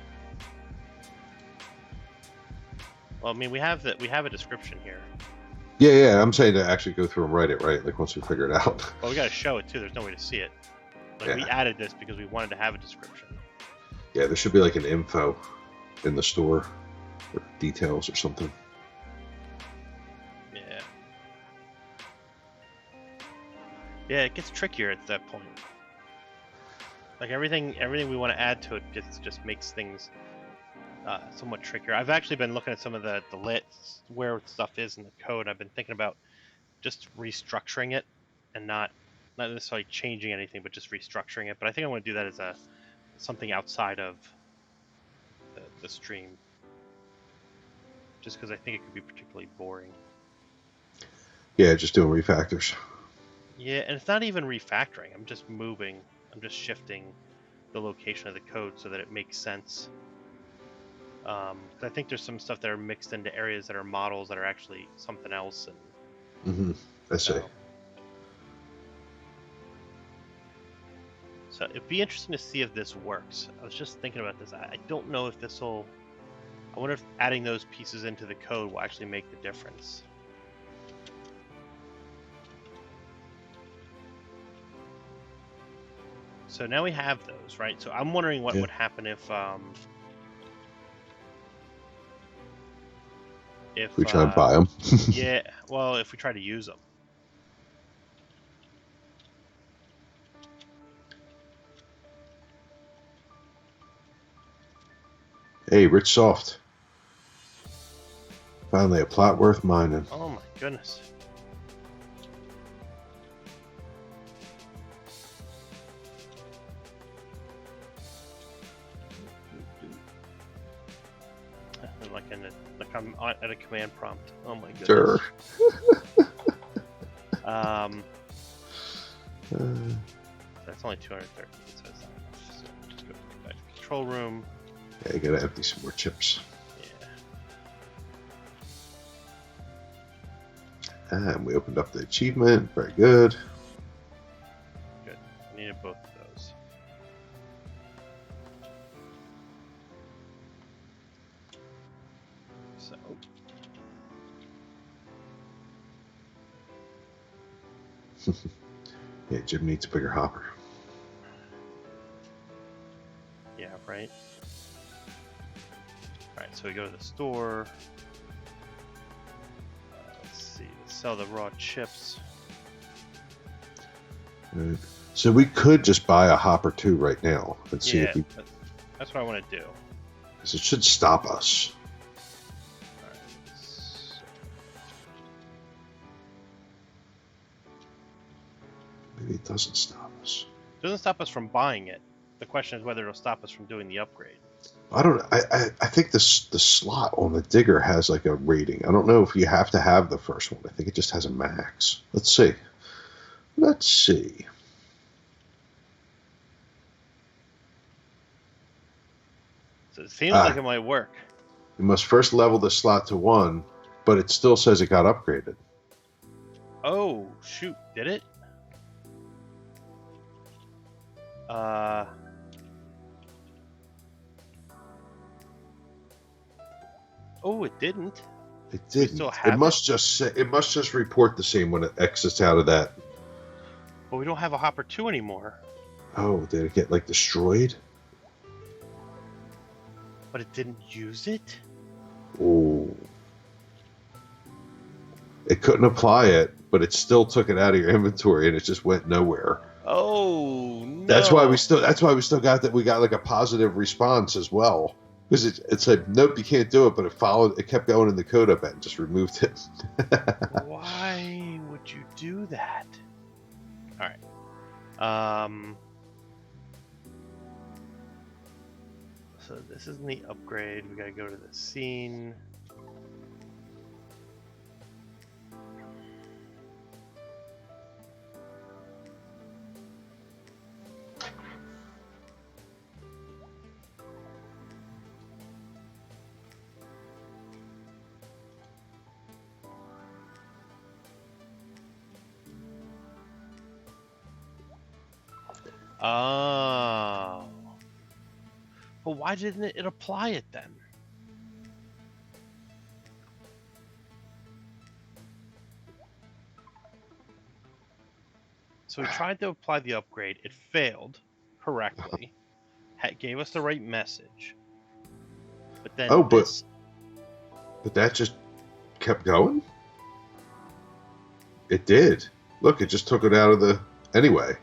Well, I mean, we have a description here. Yeah. I'm saying to actually go through and write it, right? Like once we figure it out. Well, we got to show it too. There's no way to see it. Like we added this because we wanted to have a description. Yeah, there should be like an info in the store or details or something. Yeah. Yeah, it gets trickier at that point. Like everything we want to add to it just makes things somewhat trickier. I've actually been looking at some of the lists where stuff is in the code. I've been thinking about just restructuring it, and not necessarily changing anything, but just restructuring it. But I think I want to do that as something outside of the stream, just because I think it could be particularly boring. Yeah, just doing refactors. Yeah, and it's not even refactoring. I'm just shifting the location of the code so that it makes sense. 'Cause I think there's some stuff that are mixed into areas that are models that are actually something else. And I see. So it'd be interesting to see if this works. I was just thinking about this. I don't know if this will. I wonder if adding those pieces into the code will actually make the difference. So now we have those, right? So I'm wondering what would happen if we try and buy them. Yeah, well, if we try to use them. Hey, Rich Soft. Finally, a plot worth mining. Oh my goodness. Like I'm at a command prompt. Oh my goodness. Sure. That's only 230. So that's not enough. So just go back to the control room. Yeah, you gotta empty some more chips. Yeah. And we opened up the achievement. Very good. Good. I needed both of those. So. Yeah, Jim needs a bigger hopper. Yeah, right. Alright, so we go to the store. Let's see, sell the raw chips. Right. So we could just buy a hopper too right now and see if we. That's what I want to do. Because it should stop us. Alright, so Maybe it doesn't stop us. it doesn't stop us from buying it. The question is whether it'll stop us from doing the upgrade. I don't. I think the slot on the digger has like a rating. I don't know if you have to have the first one. I think it just has a max. Let's see. Let's see. So it seems like it might work. You must first level the slot to 1, but it still says it got upgraded. Oh shoot! Did it? Oh, it didn't. It didn't. still have It must just say. It must just report the same when it exits out of that. But we don't have a hopper 2 anymore. Oh, did it get like destroyed? But it didn't use it? Oh. It couldn't apply it, but it still took it out of your inventory and it just went nowhere. Oh no. That's why we still got that. We got like a positive response as well. Because it said, nope, you can't do it, but it kept going in the code up and just removed it. Why would you do that? Alright. So this isn't the upgrade. We gotta go to the scene. Oh. But why didn't it apply it then? So we tried to apply the upgrade. It failed correctly. Gave us the right message. But then but that just kept going? It did. Look, it just took it out of the... Anyway.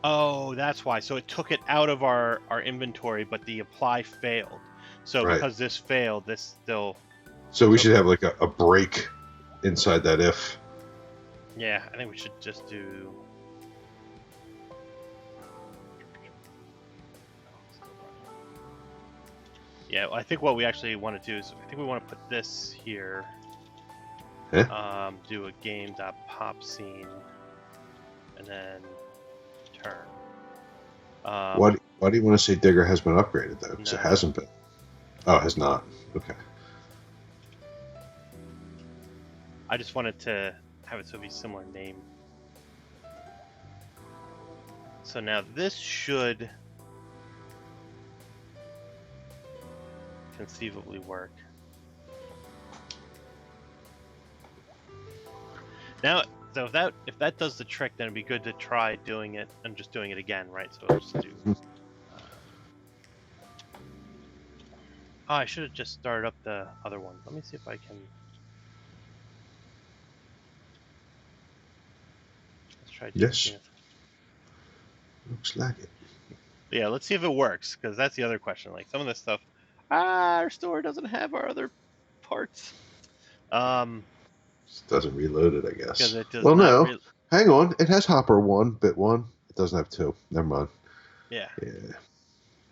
Oh, that's why. So it took it out of our inventory, but the apply failed. So because this failed, this still... So we should have like a break inside that if. Yeah, I think we should just do. Yeah, I think what we actually want to do is I think we want to put this here. Huh? Do a game.pop scene, and then turn. Why do you want to say Digger has been upgraded though? Because it No. hasn't been. Oh, it has not. Okay. I just wanted to have it so it'd be similar name. So now this should conceivably work. Now, so if that does the trick, then it'd be good to try doing it and just doing it again, right? So I'll just do. Oh, I should have just started up the other one. Let me see if I can. Let's try doing Yes. it. Looks like it. Yeah, let's see if it works, because that's the other question. Like some of this stuff, our store doesn't have our other parts. It doesn't reload it, I guess. Because it does Well, not. no. Hang on. It has Hopper 1, Bit 1. It doesn't have 2. Never mind. Yeah. Yeah.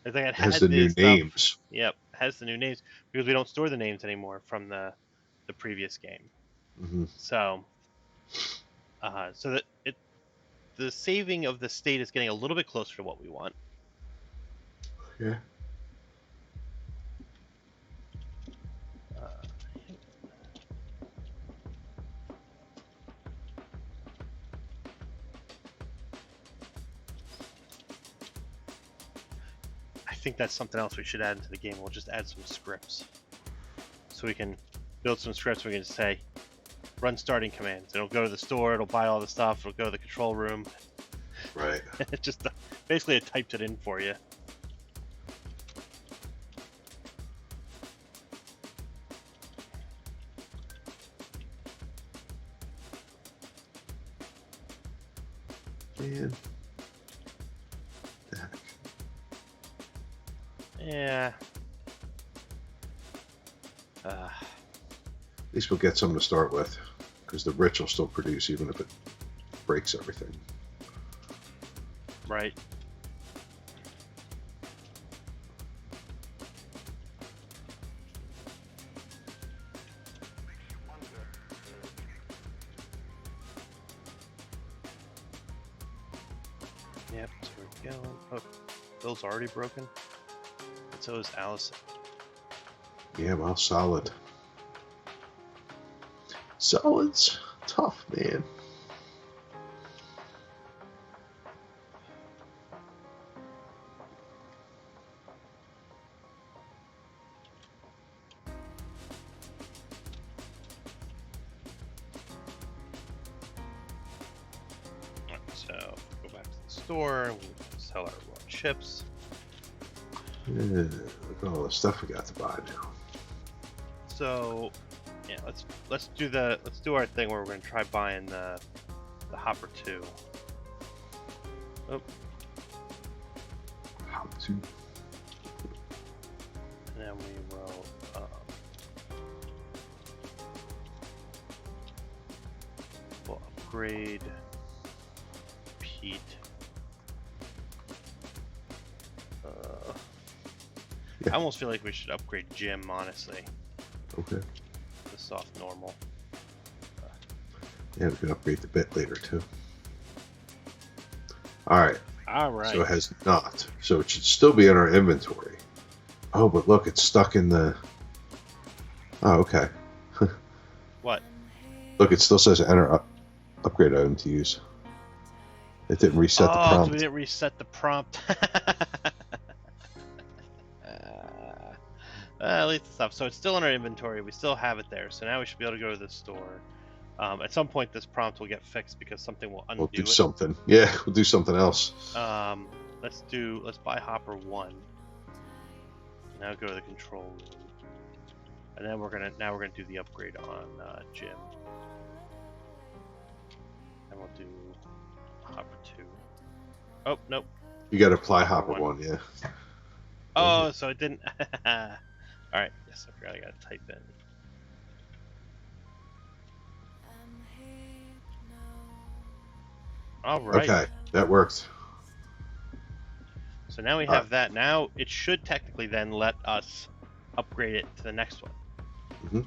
I think It has the the new stuff. names. Yep, has the new names because we don't store the names anymore from the previous game. Mm-hmm. So, so that the saving of the state is getting a little bit closer to what we want. Yeah. I think that's something else we should add into the game. We'll just add some scripts, so we can build some scripts. We can just say, run starting commands. It'll go to the store. It'll buy all the stuff. It'll go to the control room. Right. It just basically it typed it in for you. Man. Yeah. At least we'll get something to start with, because the rich will still produce even if it breaks everything. Right. Yep, so we're going. Oh, Bill's already broken. And so is Allison. Yeah, well, solid. Solid's tough, man. Alright, so go back to the store and we'll sell our raw chips. Yeah, look at all the stuff we got to buy now. So yeah, let's do our thing where we're gonna try buying the Hopper 2. Oh, How to? and then we will we'll upgrade Pete. Yeah. I almost feel like we should upgrade Jim, honestly. Okay. The soft normal. Yeah, we can upgrade the bit later too. Alright. Alright. So it has not. So it should still be in our inventory. Oh, but look, it's stuck in the... Oh, okay. What? Look, it still says enter upgrade item to use. It didn't reset the Oh, prompt. we didn't reset the prompt. At least it's up. So it's still in our inventory. We still have it there. So now we should be able to go to the store. At some point, this prompt will get fixed because something will undo We'll do it. something. Yeah, we'll do something else. Let's buy Hopper 1. Now go to the control room, and then we're gonna do the upgrade on Jim, and we'll do Hopper 2. Oh nope. You got to apply Hopper 1, yeah. Oh, so it didn't. All right. Yes, I forgot. I gotta type in. All right. Okay, that works. So now we All right. have that. Now it should technically then let us upgrade it to the next one. hmm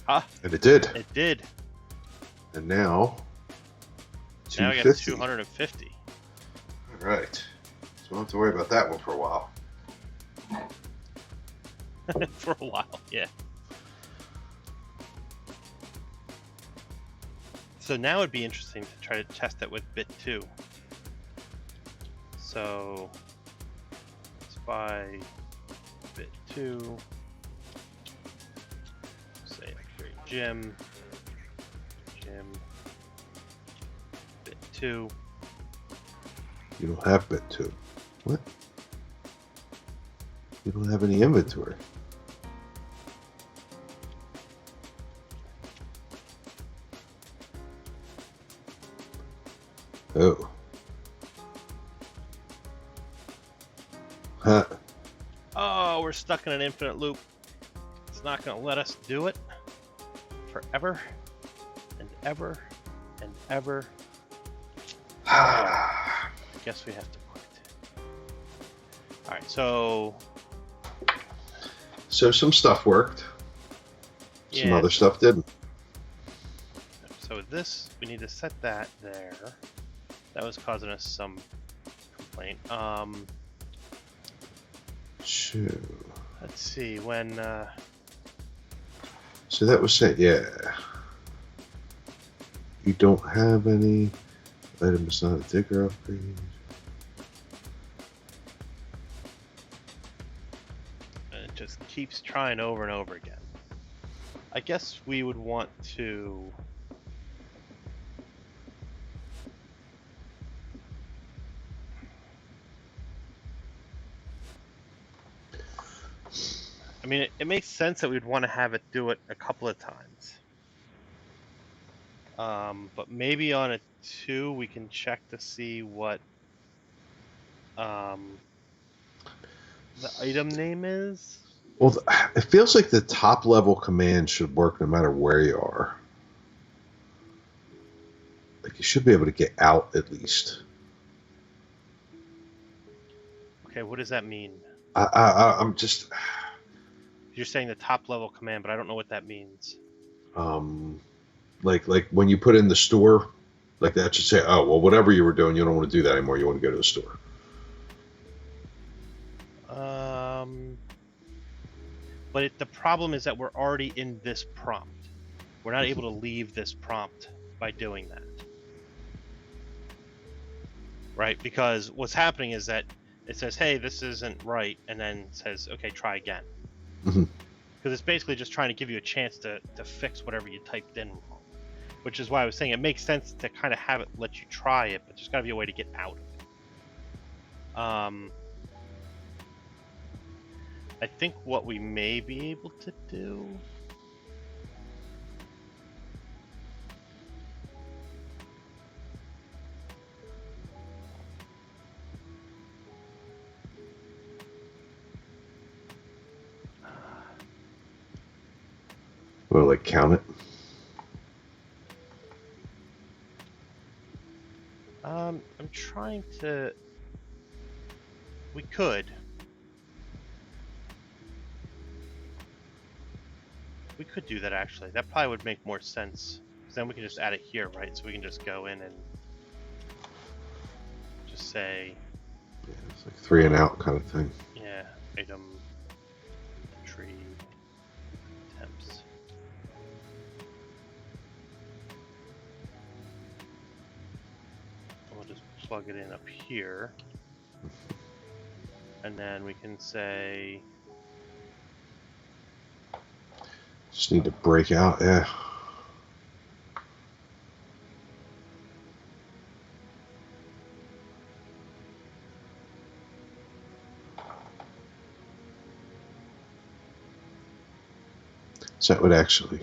Ah, And it did. it did. And now, Now we got 250. 250. All right. So we don't have to worry about that one for a while. For a while, yeah. So now it'd be interesting to try to test it with bit 2. So let's buy bit 2. Say upgrade gym. Bit 2. You don't have bit 2. What? You don't have any inventory. Oh. Huh. Oh, we're stuck in an infinite loop. It's not going to let us do it forever and ever and ever. I guess we have to quit. All right, so So some stuff worked. Some yeah, other stuff didn't. so with this, we need to set that there. That was causing us some complaint. Sure. Let's see when. So that was it, yeah. You don't have any items, not a digger upgrade. It just keeps trying over and over again. I guess we would want to. I mean, it makes sense that we'd want to have it do it a couple of times. But maybe on a 2, we can check to see what the item name is. Well, it feels like the top level command should work no matter where you are. Like you should be able to get out at least. Okay, what does that mean? I'm just You're saying the top level command, but I don't know what that means. like when you put in the store, like that should say, oh well, whatever you were doing, you don't want to do that anymore. You want to go to the store. But the problem is that we're already in this prompt. We're not able to leave this prompt by doing that. Right? Because what's happening is that it says, hey, this isn't right, and then says, okay, try again. Mhm. Because it's basically just trying to give you a chance to fix whatever you typed in wrong. Which is why I was saying it makes sense to kind of have it let you try it, but there's got to be a way to get out of it. I think what we may be able to do. Well, like count it. I'm trying to. We could. We could do that actually. That probably would make more sense. Because then we can just add it here, right? So we can just go in and just say, Yeah, it's like 3 and out kind of thing. yeah, item, tree, temps. And we'll just plug it in up here. And then we can say, Just need to break out. Yeah. So that would actually.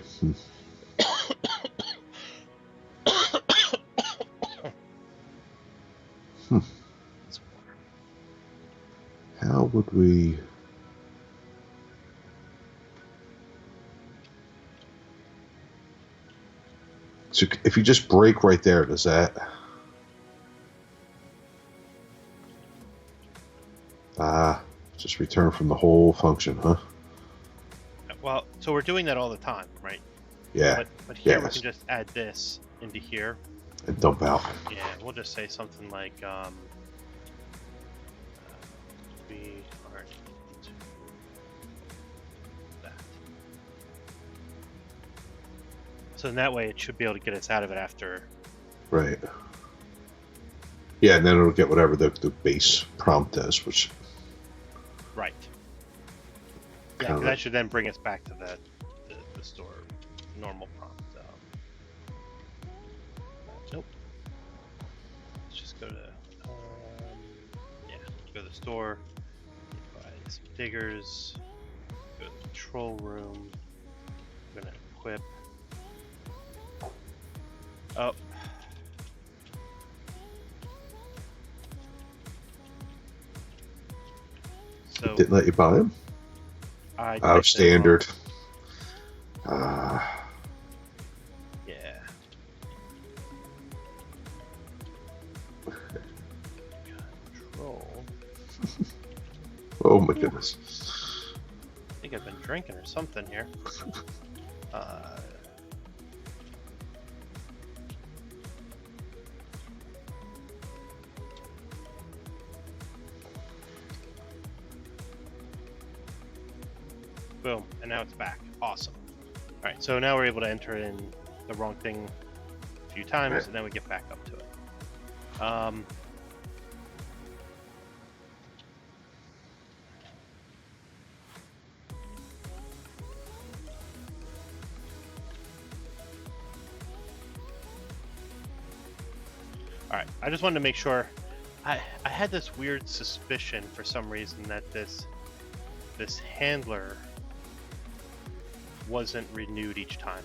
How would we? So if you just break right there, does that? Just return from the whole function, huh? Well, so we're doing that all the time, right? Yeah. But here we Yes. can just add this into here. And dump out. Yeah, we'll just say something like we are into that. So in that way, it should be able to get us out of it after. Right. Yeah, and then it'll get whatever the base prompt is, which. Right. Yeah, 'cause that should then bring us back to the store normal prompt. Nope. Let's just go to go to the store, buy some diggers, go to the control room. I'm gonna equip. Oh. So didn't let you buy them? Out of standard. Yeah. Control. Oh my goodness. I think I've been drinking or something here. Boom, and now it's back. Awesome. All right, so now we're able to enter in the wrong thing a few times, Right. and then we get back up to it. All right, I just wanted to make sure. I had this weird suspicion for some reason that this handler wasn't renewed each time.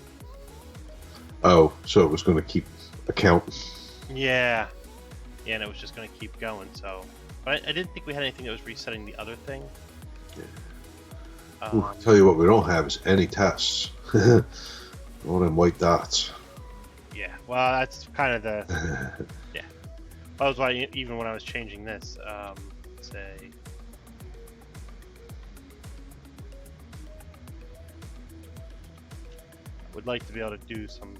Oh, so it was going to keep account. Yeah, and it was just going to keep going. So, but I didn't think we had anything that was resetting the other thing. Yeah. Ooh, tell you what, we don't have is any tests. All them white dots. Yeah, well, that's kind of the yeah. That was why even when I was changing this, say. Would like to be able to do some.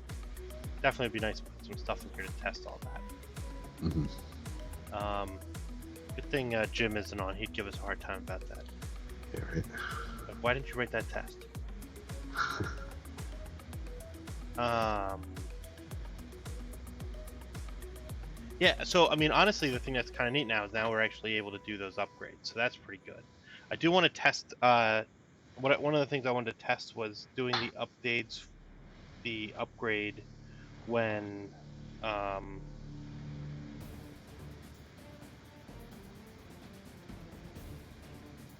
Definitely would be nice to put some stuff in here to test all that. Mm-hmm. Good thing Jim isn't on. He'd give us a hard time about that. Yeah, right. But why didn't you write that test? Yeah. So I mean, honestly, the thing that's kind of neat now is now we're actually able to do those upgrades. So that's pretty good. I do want to test. One of the things I wanted to test was doing the updates. The upgrade when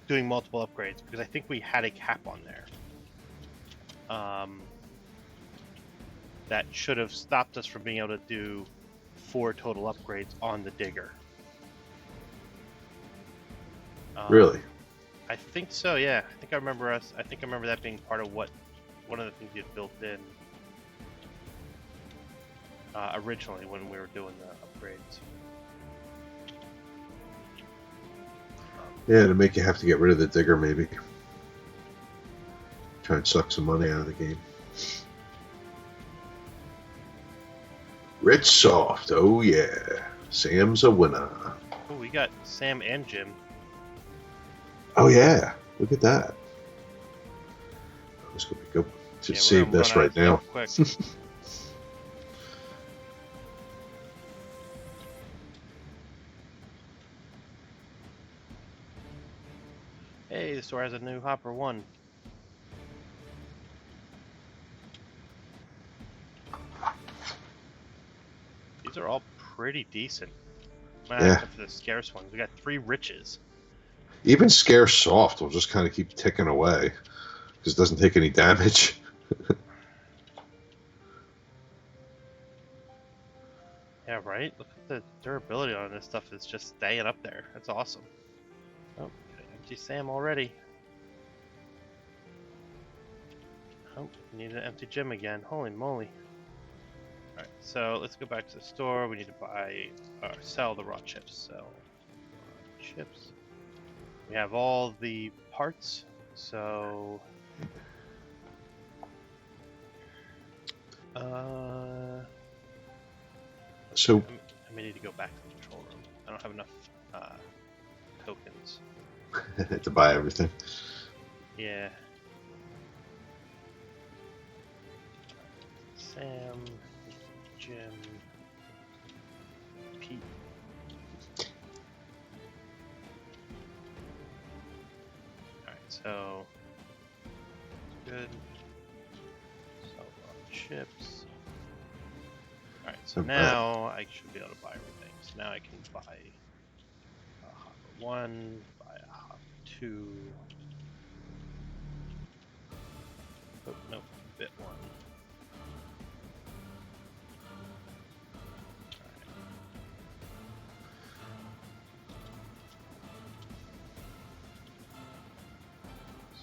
doing multiple upgrades, because I think we had a cap on there that should have stopped us from being able to do 4 total upgrades on the digger. Really? I think so. Yeah, I think I remember that being part of one of the things you had built in originally when we were doing the upgrades. Yeah, to make you have to get rid of the digger, maybe. Try and suck some money out of the game. Rich Soft, oh yeah. Sam's a winner. Oh, we got Sam and Jim. Oh yeah, look at that. This could be good. Just save this right now. Quick. Hey, the store has a new Hopper 1. These are all pretty decent. Yeah. Except for the scarce ones. We got 3 riches. Even Scarce Soft will just kind of keep ticking away because it doesn't take any damage. Yeah, right? Look at the durability on this stuff. It's just staying up there. That's awesome. Oh, empty Sam already. Oh, need an empty Jim again. Holy moly. So let's go back to the store. We need to buy or sell the raw chips. Sell raw chips. We have all the parts. So So I may need to go back to the control room. I don't have enough tokens. to buy everything. Yeah. Sam, Jim, Pete. Alright, so good. Sell raw chips. Alright, so now I should be able to buy everything. So now I can buy a hopper 1, buy a hopper 2. Oh, nope, bit 1.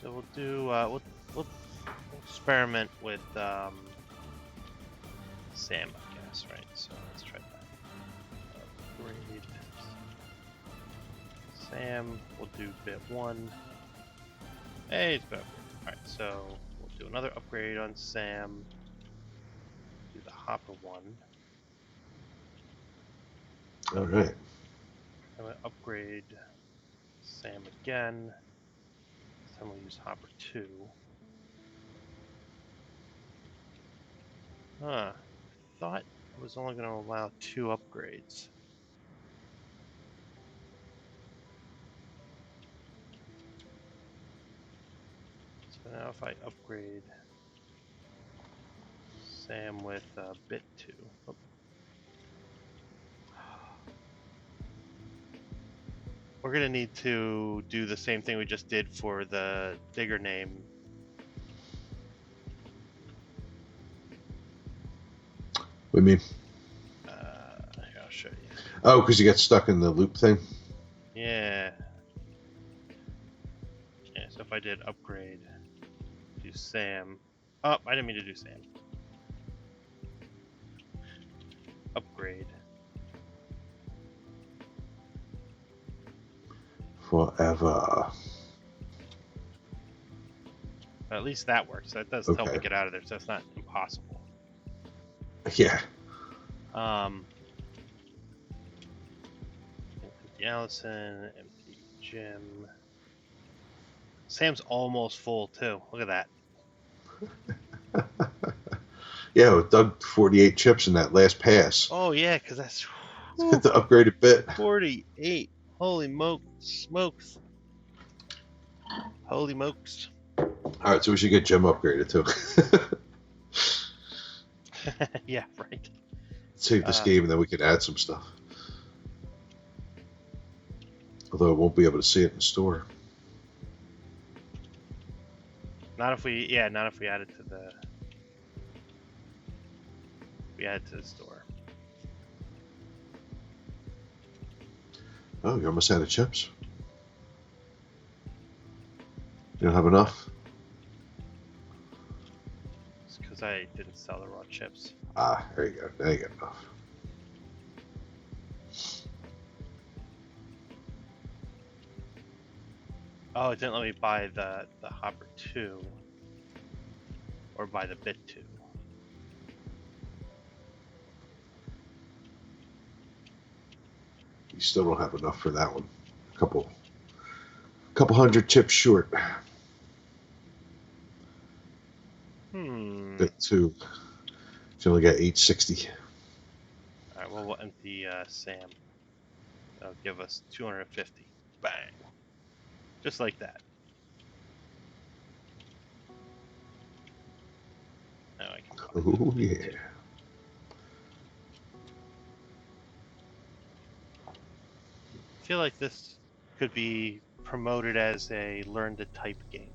So we'll do we'll experiment with Sam, I guess, right? So let's try that. Upgrade Sam. We'll do bit 1. Hey, it's better. All right, so we'll do another upgrade on Sam. Do the hopper 1. All right. I'm gonna upgrade Sam again. This time we'll use hopper 2. Huh. I thought I was only going to allow 2 upgrades. So now if I upgrade Sam with bit 2. Oh. We're going to need to do the same thing we just did for the digger name. What do you mean? Here, I'll show you. Oh, because you got stuck in the loop thing? Yeah. Yeah, so if I did upgrade, do Sam. Oh, I didn't mean to do Sam. Upgrade. Forever. At least that works. That does help me get out of there, so it's not impossible. Yeah. Empty Allison, empty Jim. Sam's almost full too. Look at that. Yeah, with Doug 48 chips in that last pass. Oh yeah, because that's The upgraded bit. 48. Holy smokes. Holy mokes. All right, so we should get Jim upgraded too. Yeah, right. Save this game and then we can add some stuff. Although I won't be able to see it in the store. Not if we add it to the store. Oh, you're almost out of chips. You don't have enough? It's because I didn't sell the raw chips. Ah, there you go. Now you got enough. Oh, it didn't let me buy the hopper 2 or buy the bit 2. You still don't have enough for that one. A couple hundred chips short. Bit 2. You only got 860. All right, well, we'll empty Sam. That'll give us 250. Bang. Just like that. Now I can buy Oh, yeah. I feel like this could be promoted as a learn to type game.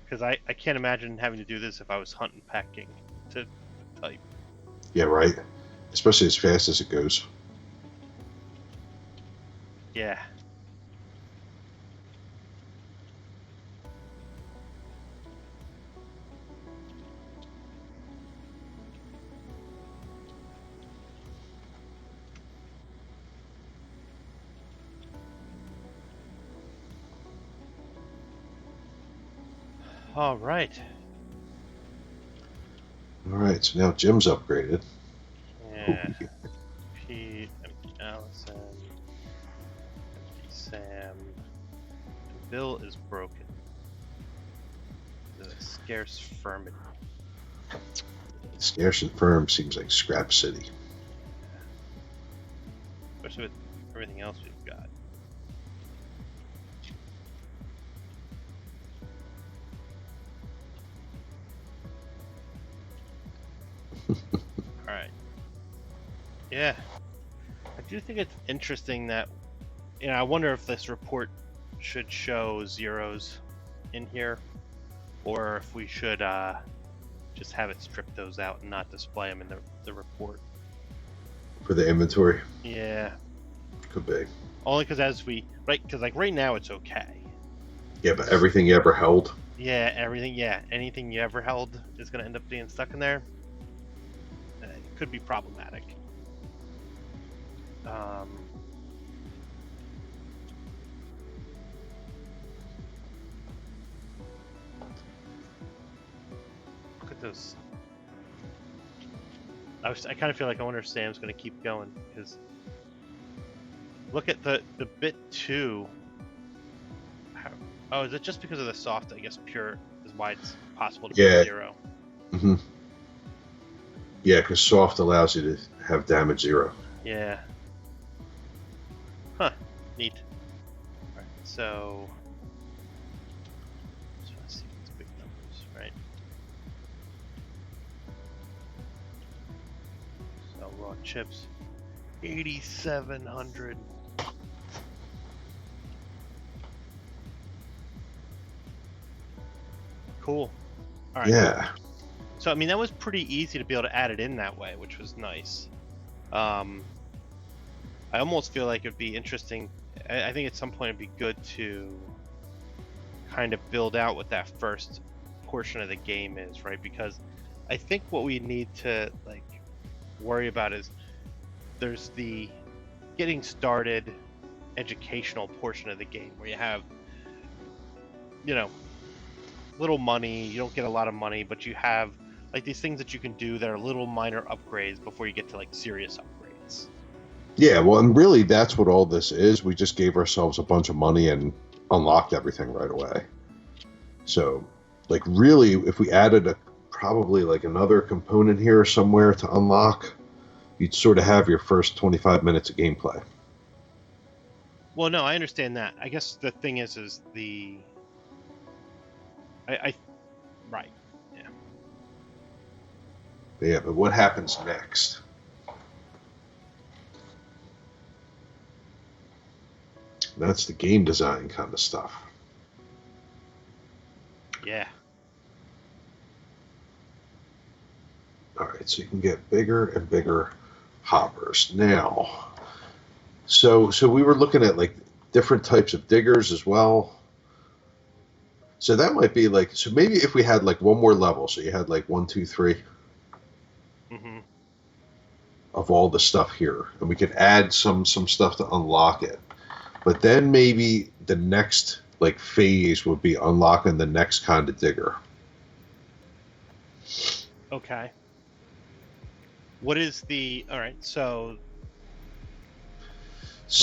Because I can't imagine having to do this if I was hunting packing to type. Yeah, right. Especially as fast as it goes. Yeah. All right. All right, so now Jim's upgraded. Yeah. Pete, empty Allison, empty Sam. And Bill is broken. The scarce firmity. Scarce and firm seems like Scrap City. Especially with everything else we've got. Alright. Yeah. I do think it's interesting that, I wonder if this report should show zeros in here, or if we should just have it strip those out and not display them in the report. For the inventory? Yeah. Could be. Only because because like right now it's okay. Yeah, but everything you ever held? Yeah, everything, anything you ever held is going to end up being stuck in there. It could be problematic. Look at those. I kind of feel like I wonder if Sam's going to keep going, because look at the bit 2. Oh, is it just because of the soft? I guess pure is why it's possible to be 0. Mm-hmm. Yeah, because soft allows you to have damage 0. Yeah. Huh. Neat. Alright, so just want to see these big numbers, right? So raw chips, 8,700. Cool. All right. Yeah. So I mean that was pretty easy to be able to add it in that way, which was nice. I almost feel like it'd be interesting. I think at some point it'd be good to kind of build out what that first portion of the game is, right? Because I think what we need to like worry about is there's the getting started educational portion of the game where you have, little money. You don't get a lot of money, but you have like these things that you can do that are little minor upgrades before you get to like serious upgrades. Yeah, well, and really that's what all this is. We just gave ourselves a bunch of money and unlocked everything right away. So, like, really, if we added probably like another component here somewhere to unlock, you'd sort of have your first 25 minutes of gameplay. Well, no, I understand that. I guess the thing is the right. Yeah. Yeah, but what happens next? That's the game design kind of stuff. Yeah. All right, so you can get bigger and bigger hoppers now. So we were looking at like different types of diggers as well. So that might be like, so maybe if we had like one more level, so you had like 1, 2, 3 of all the stuff here, and we could add some stuff to unlock it. But then maybe the next like phase would be unlocking the next kind of digger. Okay. What is the all right? So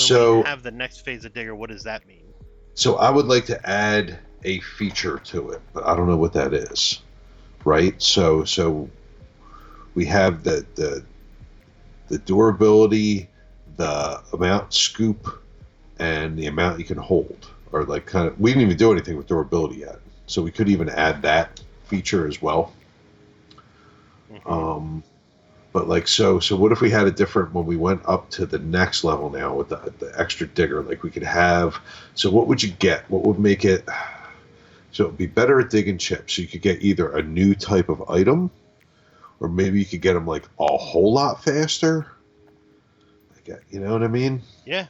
when we have the next phase of digger, what does that mean? So I would like to add a feature to it, but I don't know what that is. Right? So we have the durability, the amount scoop, and the amount you can hold, or like kind of, we didn't even do anything with durability yet, so we could even add that feature as well. But like so what if we had a different, when we went up to the next level now with the extra digger, like we could have, so what would you get? What would make it, so it would be better at digging chips, so you could get either a new type of item, or maybe you could get them like a whole lot faster. You know what I mean? Yeah.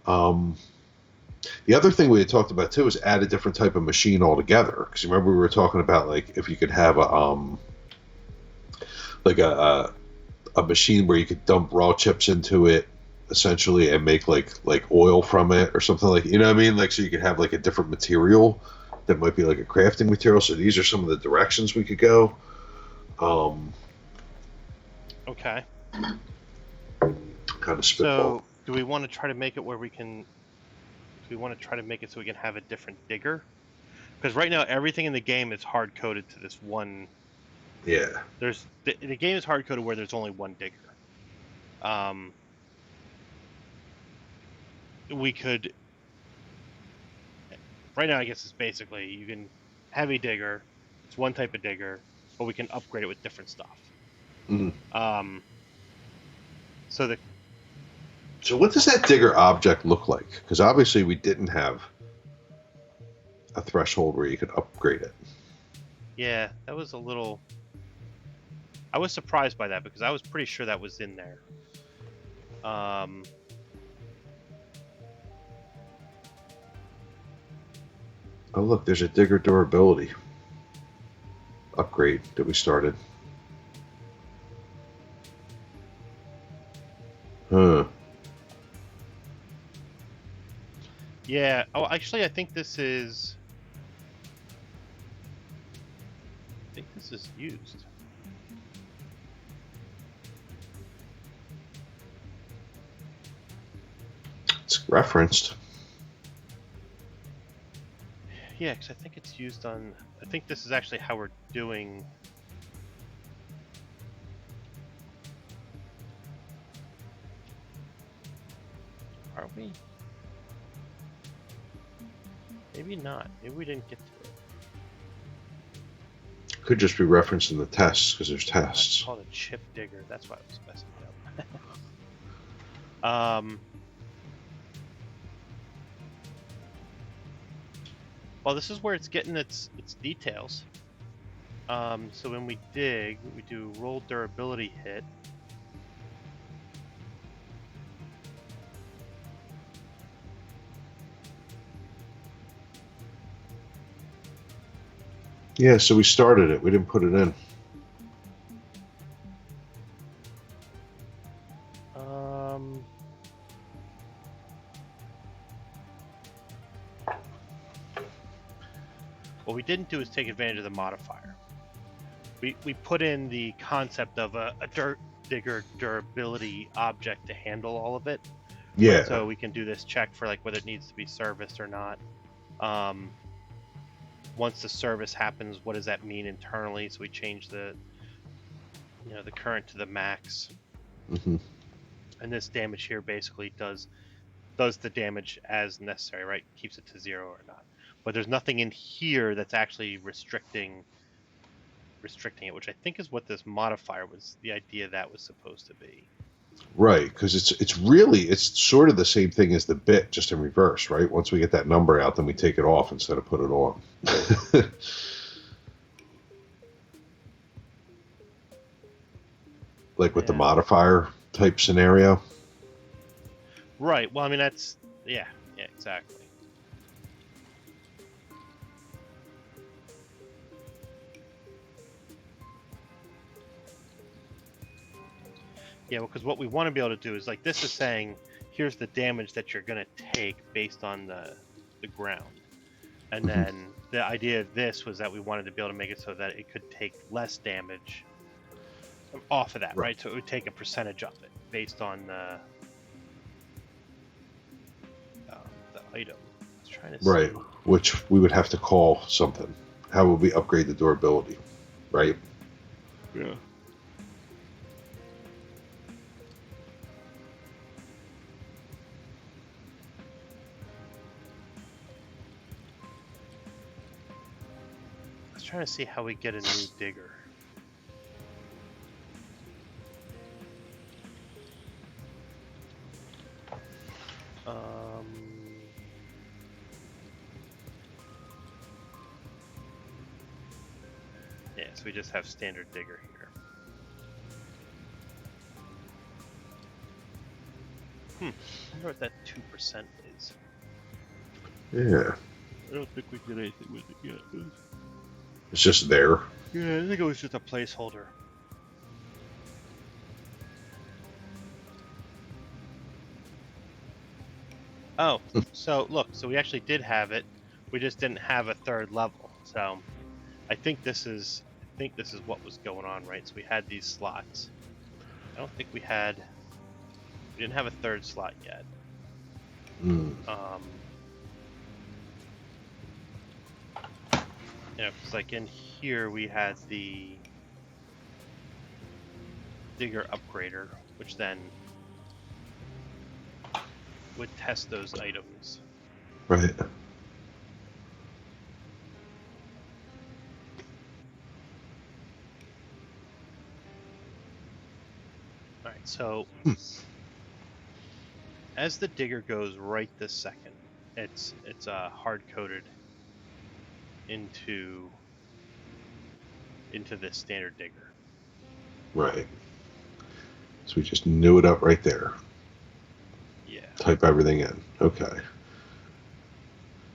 The other thing we had talked about too is add a different type of machine altogether. Because remember we were talking about like if you could have a machine where you could dump raw chips into it essentially and make like oil from it or something, like, you know what I mean? Like, so you could have like a different material that might be like a crafting material. So these are some of the directions we could go. Okay. Kind of spitball. So, do we want to try to make it where we can? Do we want to try to make it so we can have a different digger? Because right now everything in the game is hard coded to this one. Yeah. There's the game is hard coded where there's only one digger. We could. Right now, I guess it's basically you can have a digger. It's one type of digger, but we can upgrade it with different stuff. Mm-hmm. So what does that digger object look like? Because obviously we didn't have a threshold where you could upgrade it. Yeah, that was a little. I was surprised by that because I was pretty sure that was in there. Oh, look, there's a digger durability upgrade that we started. Huh. Yeah. Oh, actually, I think this is. I think this is used. It's referenced. Yeah, because I think it's used on. I think this is actually how we're doing. Are we? Maybe not. Maybe we didn't get to it. Could just be referenced in the tests because there's It's tests. called a chip digger. That's why it was messing me up. Well, this is where it's getting its details. So when we dig, we do roll durability hit. Yeah, so we started it. We didn't put it in. What we didn't do is take advantage of the modifier. We put in the concept of a dirt digger durability object to handle all of it. Yeah. Right? So we can do this check for like whether it needs to be serviced or not. Once the service happens, what does that mean internally? So we change the current to the max. Mm-hmm. And this damage here basically does the damage as necessary, right? Keeps it to 0 or not. But there's nothing in here that's actually restricting it, which I think is what this modifier was. The idea that was supposed to be. Right, because it's sort of the same thing as the bit, just in reverse, right? Once we get that number out, then we take it off instead of put it on. Like with the modifier type scenario. Right. Well, I mean that's yeah, exactly. Yeah, because what we want to be able to do is like this is saying here's the damage that you're going to take based on the ground. And then the idea of this was that we wanted to be able to make it so that it could take less damage off of that, right? So it would take a percentage of it based on the item. I was trying to Right, see. which we would have to call something. How would we upgrade the durability, right? Yeah. I was trying to see how we get a new digger. Yeah, so we just have standard digger here. I wonder what that 2% is. Yeah. I don't think we did anything with it yet. It's just there. Yeah, I think it was just a placeholder. Oh, so look, so we actually did have it. We just didn't have a third level. So I think this is what was going on, right? So we had these slots. I don't think we didn't have a third slot yet. Mm. You know, because like in here we had the digger upgrader, which then would test those items. Right. All right, so as the digger goes right this second, it's hard coded into this standard digger. Right. So we just knew it up right there. Yeah. Type everything in. Okay.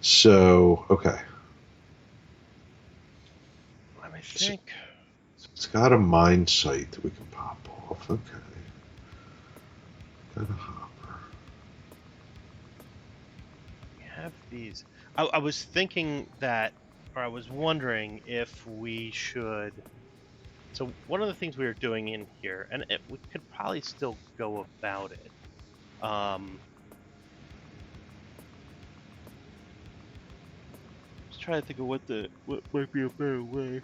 So, okay. Let me think. So it's got a mine site that we can pop off. Okay. Got a hopper. We have these. I was thinking that, or I was wondering if we should. So one of the things we were doing in here, and we could probably still go about it. Just trying to think of what might be a better way.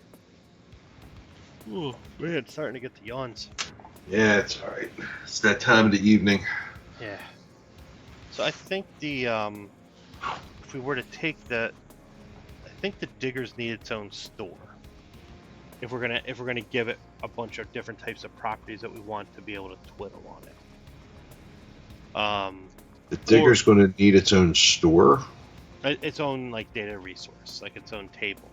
Oh man, it's starting to get the yawns. Yeah, it's all right. It's that time of the evening. Yeah. So I think the if we were to take I think the diggers need its own store. If we're gonna give it a bunch of different types of properties that we want to be able to twiddle on it. The digger's going to need its own store. Its own like data resource, like its own table.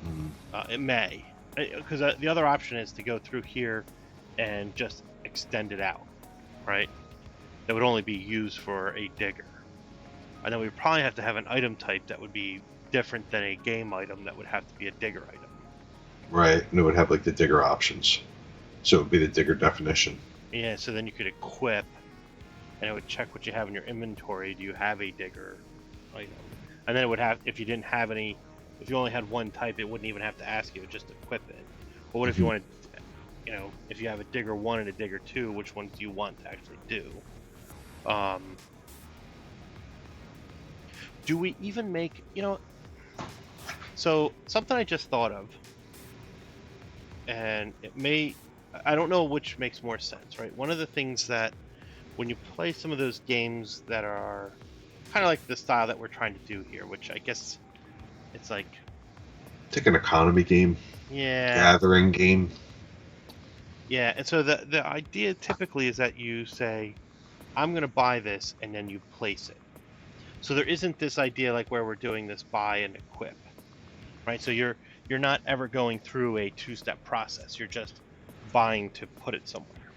Mm. It may, because the other option is to go through here and just extend it out, right? That would only be used for a digger, and then we would probably have to have an item type that would be different than a game item that would have to be a digger item. Right, and it would have like the digger options, so it would be the digger definition. Yeah, so then you could equip, and it would check what you have in your inventory. Do you have a digger item? And then it would have, if you didn't have any, if you only had one type, it wouldn't even have to ask you, it would just equip it. But what if you wanted, you know, if you have a digger 1 and a digger 2, which one do you want to actually do? Do we even make, you know, so something I just thought of, and it may, I don't know which makes more sense, right? One of the things that when you play some of those games that are kind of like the style that we're trying to do here, which I guess it's like, Take an economy game. yeah, Gathering game. yeah. And so the idea typically is that you say, I'm going to buy this, and then you place it. So there isn't this idea like where we're doing this buy and equip, right? So you're not ever going through a two-step process. You're just buying to put it somewhere,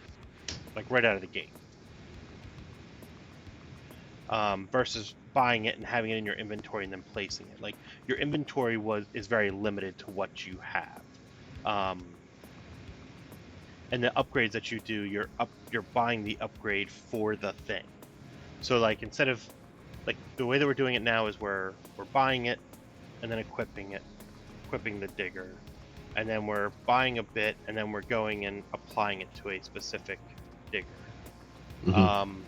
like right out of the gate. Versus buying it and having it in your inventory and then placing it. Like your inventory is very limited to what you have, and the upgrades that you do, you're buying the upgrade for the thing. So like instead of like the way that we're doing it now is we're buying it and then equipping the digger, and then we're buying a bit and then we're going and applying it to a specific digger. Mm-hmm.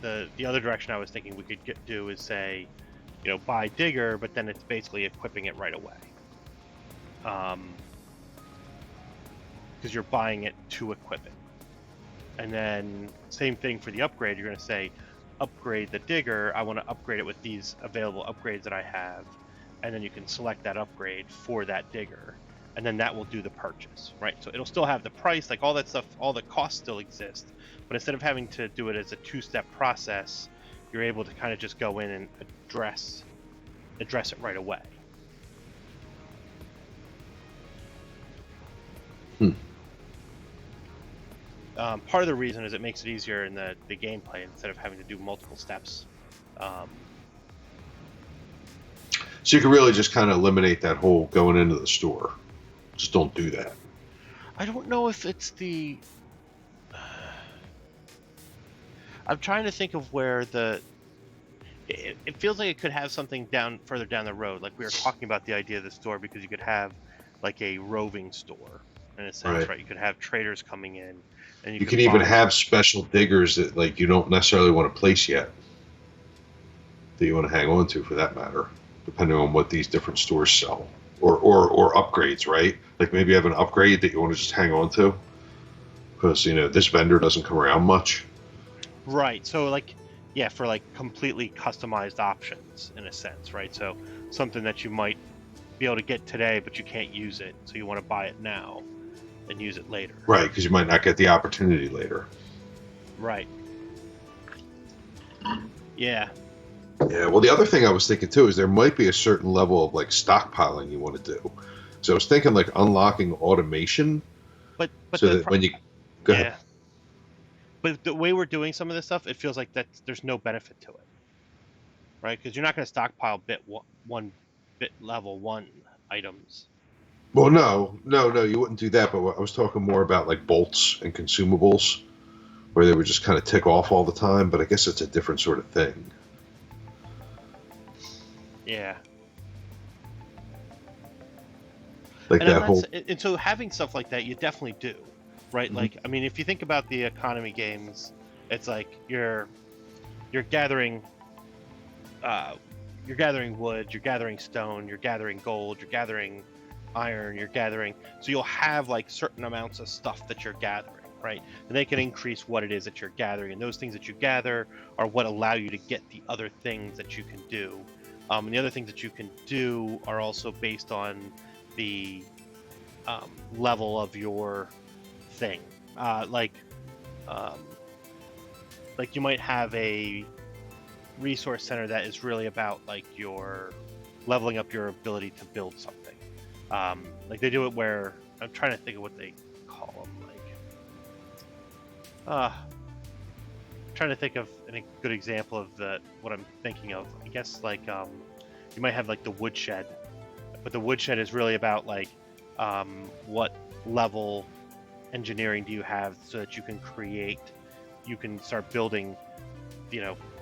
The other direction I was thinking we could do is say, you know, buy digger, but then it's basically equipping it right away. Because you're buying it to equip it. And then same thing for the upgrade. You're going to say, upgrade the digger. I want to upgrade it with these available upgrades that I have. And then you can select that upgrade for that digger. And then that will do the purchase, right? So it'll still have the price, like all that stuff, all the costs still exist. But instead of having to do it as a two-step process, you're able to kind of just go in and address it right away. Part of the reason is it makes it easier in the gameplay instead of having to do multiple steps. So you can really just kind of eliminate that whole going into the store. Just don't do that. I don't know if it's the... I'm trying to think of where it feels like it could have something further down the road. Like we were talking about the idea of the store because you could have like a roving store in a sense, Right. right? You could have traders coming in, and you You could can even buy have special diggers that like you don't necessarily want to place yet, that you want to hang on to for that matter, depending on what these different stores sell. Or upgrades, right? Like maybe you have an upgrade that you want to just hang on to because this vendor doesn't come around much. Right. So like, yeah, for like completely customized options in a sense, right? So something that you might be able to get today, but you can't use it, so you want to buy it now and use it later. Right, because you might not get the opportunity later. Right. Yeah. Yeah, well, the other thing I was thinking too is there might be a certain level of like stockpiling you want to do. So I was thinking like unlocking automation But so that when you go yeah. ahead. But the way we're doing some of this stuff, it feels like that there's no benefit to it, right? Because you're not going to stockpile bit level 1 items. Well, no, you wouldn't do that. But I was talking more about like bolts and consumables, where they would just kind of tick off all the time. But I guess it's a different sort of thing. Yeah. Like And that whole. and so having stuff like that, you definitely do, right? Mhm. Like, I mean, if you think about the economy games, it's like you're gathering wood, you're gathering stone, you're gathering gold, you're gathering iron, you're gathering. So you'll have like certain amounts of stuff that you're gathering, right? And they can increase what it is that you're gathering, and those things that you gather are what allow you to get the other things that you can do. And the other things that you can do are also based on the level of your thing. Um, like you might have a resource center that is really about like your leveling up your ability to build something. Like they do it where I'm trying to think of what they call them. Trying to think of a good example of what I'm thinking of. I guess like you might have like the woodshed, but the woodshed is really about like what level engineering do you have so that you can start building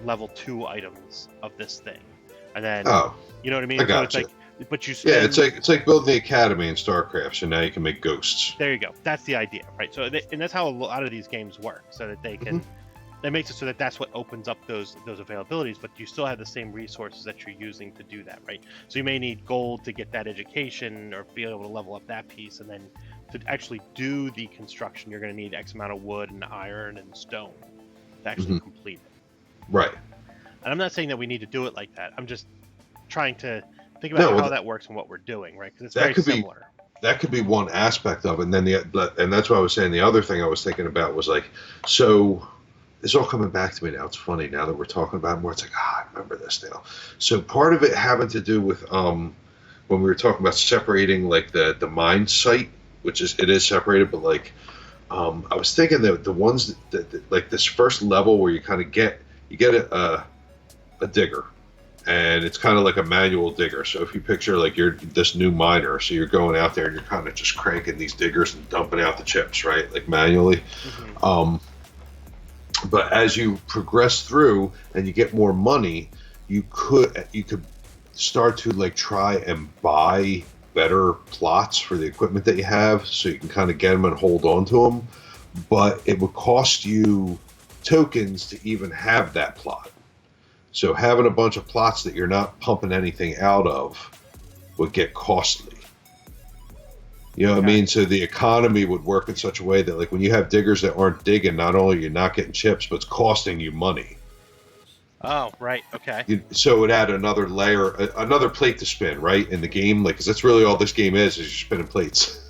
level 2 items of this thing, and then Oh, you know what I mean. I So got it's you. like, but you Yeah, spend. it's like building the academy in StarCraft. So now you can make ghosts. There you go. That's the idea, right? So and that's how a lot of these games work, so that they can. That makes it so that that's what opens up those availabilities, but you still have the same resources that you're using to do that, right? So you may need gold to get that education or be able to level up that piece, and then to actually do the construction, you're going to need X amount of wood and iron and stone to actually complete it. Right. And I'm not saying that we need to do it like that. I'm just trying to think about how that works and what we're doing, right? Because it's very similar. That could be one aspect of it, and then and that's why I was saying the other thing I was thinking about was like, so it's all coming back to me now. It's funny now that we're talking about it more. It's like, I remember this now. So part of it having to do with when we were talking about separating like the mine site, which it is separated, but like I was thinking that the ones that like this first level where you kind of get a digger, and it's kind of like a manual digger. So if you picture like you're this new miner, so you're going out there and you're kind of just cranking these diggers and dumping out the chips, right, like manually. But as you progress through and you get more money, you could start to like try and buy better plots for the equipment that you have, so you can kind of get them and hold on to them. But it would cost you tokens to even have that plot. So having a bunch of plots that you're not pumping anything out of would get costly. You know what I mean? So the economy would work in such a way that like when you have diggers that aren't digging, not only you're not getting chips, but it's costing you money. Oh, right. Okay. So it would add another layer, another plate to spin, right, in the game. Like, 'cause that's really all this game is you're spinning plates.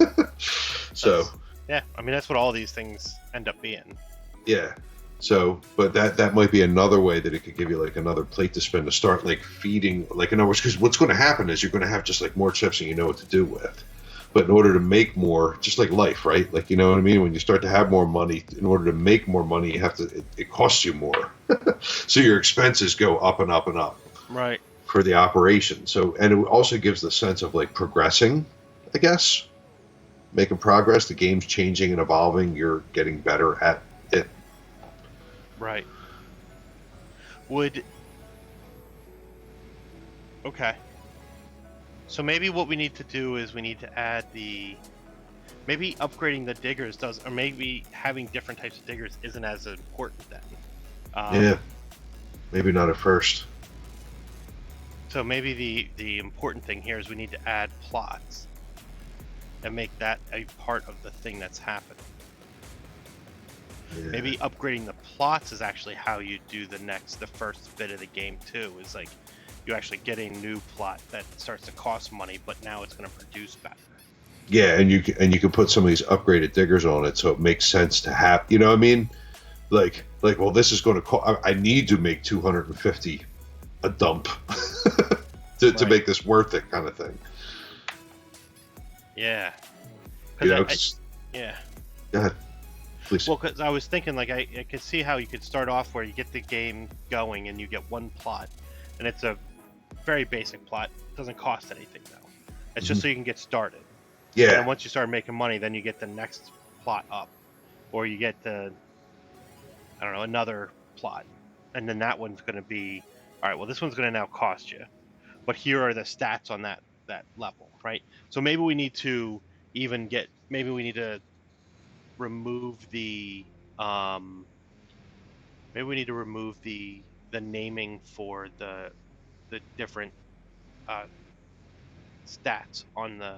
So yeah, I mean, that's what all these things end up being. Yeah. So, but that might be another way that it could give you like another plate to spin to start like feeding, like in other words, because what's going to happen is you're going to have just like more chips and you know what to do with. But in order to make more, just like life, right? Like, you know what I mean? When you start to have more money, in order to make more money, you have to, it costs you more. So your expenses go up and up and up. Right. For the operation. So, and it also gives the sense of like progressing, I guess. Making progress, the game's changing and evolving, you're getting better at it. Right. Would Okay. So maybe what we need to do is we need to add maybe upgrading the diggers does, or maybe having different types of diggers isn't as important then. Yeah, maybe not at first. So maybe the important thing here is we need to add plots and make that a part of the thing that's happening. Yeah. Maybe upgrading the plots is actually how you do the first bit of the game too. Is like you actually get a new plot that starts to cost money, but now it's going to produce better. Yeah, and you can put some of these upgraded diggers on it, so it makes sense to have. You know what I mean? Like, well, this is going to cost. I need to make 250 a dump to make this worth it, kind of thing. Yeah. You know, yeah. Go ahead, please. Well, because I was thinking, like, I could see how you could start off where you get the game going and you get one plot, and it's a very basic plot. It doesn't cost anything though. It's just so you can get started. Yeah. And then once you start making money, then you get the next plot up, or you get another plot, and then that one's going to be, all right. Well, this one's going to now cost you, but here are the stats on that level, right? So maybe we need to remove the the naming for the different stats on the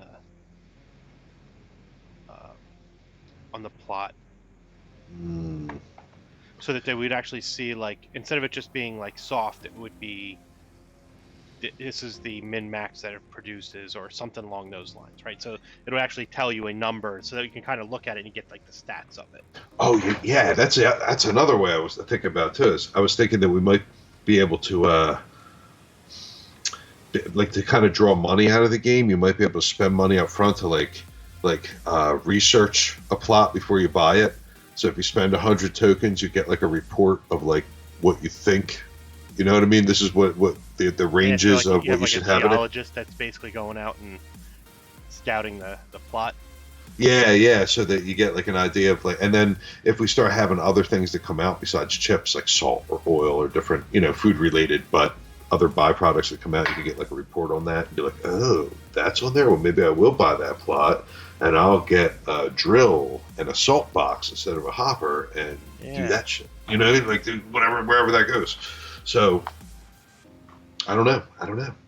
plot, so that they would actually see, like, instead of it just being like soft, it would be this is the min max that it produces or something along those lines, right? So it'll actually tell you a number so that you can kind of look at it and get like the stats of it. Oh yeah, that's another way I was thinking about too. I was thinking that we might be able to like to kind of draw money out of the game. You might be able to spend money up front to research a plot before you buy it. So if you spend 100 tokens, you get like a report of like what you think. You know what I mean? This is what the ranges of what you should have. A geologist that's basically going out and scouting the plot. Yeah. So that you get like an idea of like, and then if we start having other things that come out besides chips, like salt or oil or different, food related, but other byproducts that come out, you can get like a report on that and be like, oh, that's on there. Well, maybe I will buy that plot, and I'll get a drill and a salt box instead of a hopper and do that shit. You know what I mean? Like do whatever, wherever that goes. So I don't know.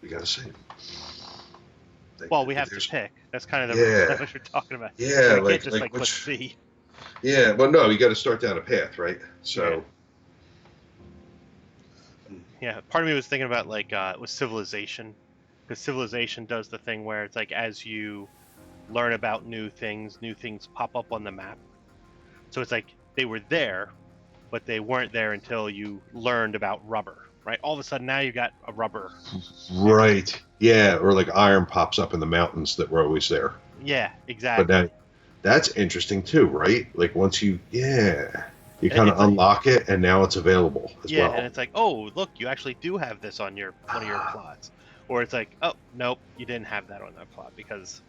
We gotta see. Well, we have to pick. That's kind of that's what you're talking about. Yeah, so we can't just let's see. Yeah, well, no, you got to start down a path, right? So. Yeah, part of me was thinking about like with Civilization, because Civilization does the thing where it's like as you learn about new things pop up on the map. So it's like they were there, but they weren't there until you learned about rubber, right? All of a sudden now you got a rubber. Right. Yeah, or like iron pops up in the mountains that were always there. Yeah, exactly. But now, that's interesting too, right? Like once you kind of unlock it, and now it's available as well. Yeah, and it's like, oh, look, you actually do have this on one of your plots. Or it's like, oh, nope, you didn't have that on that plot because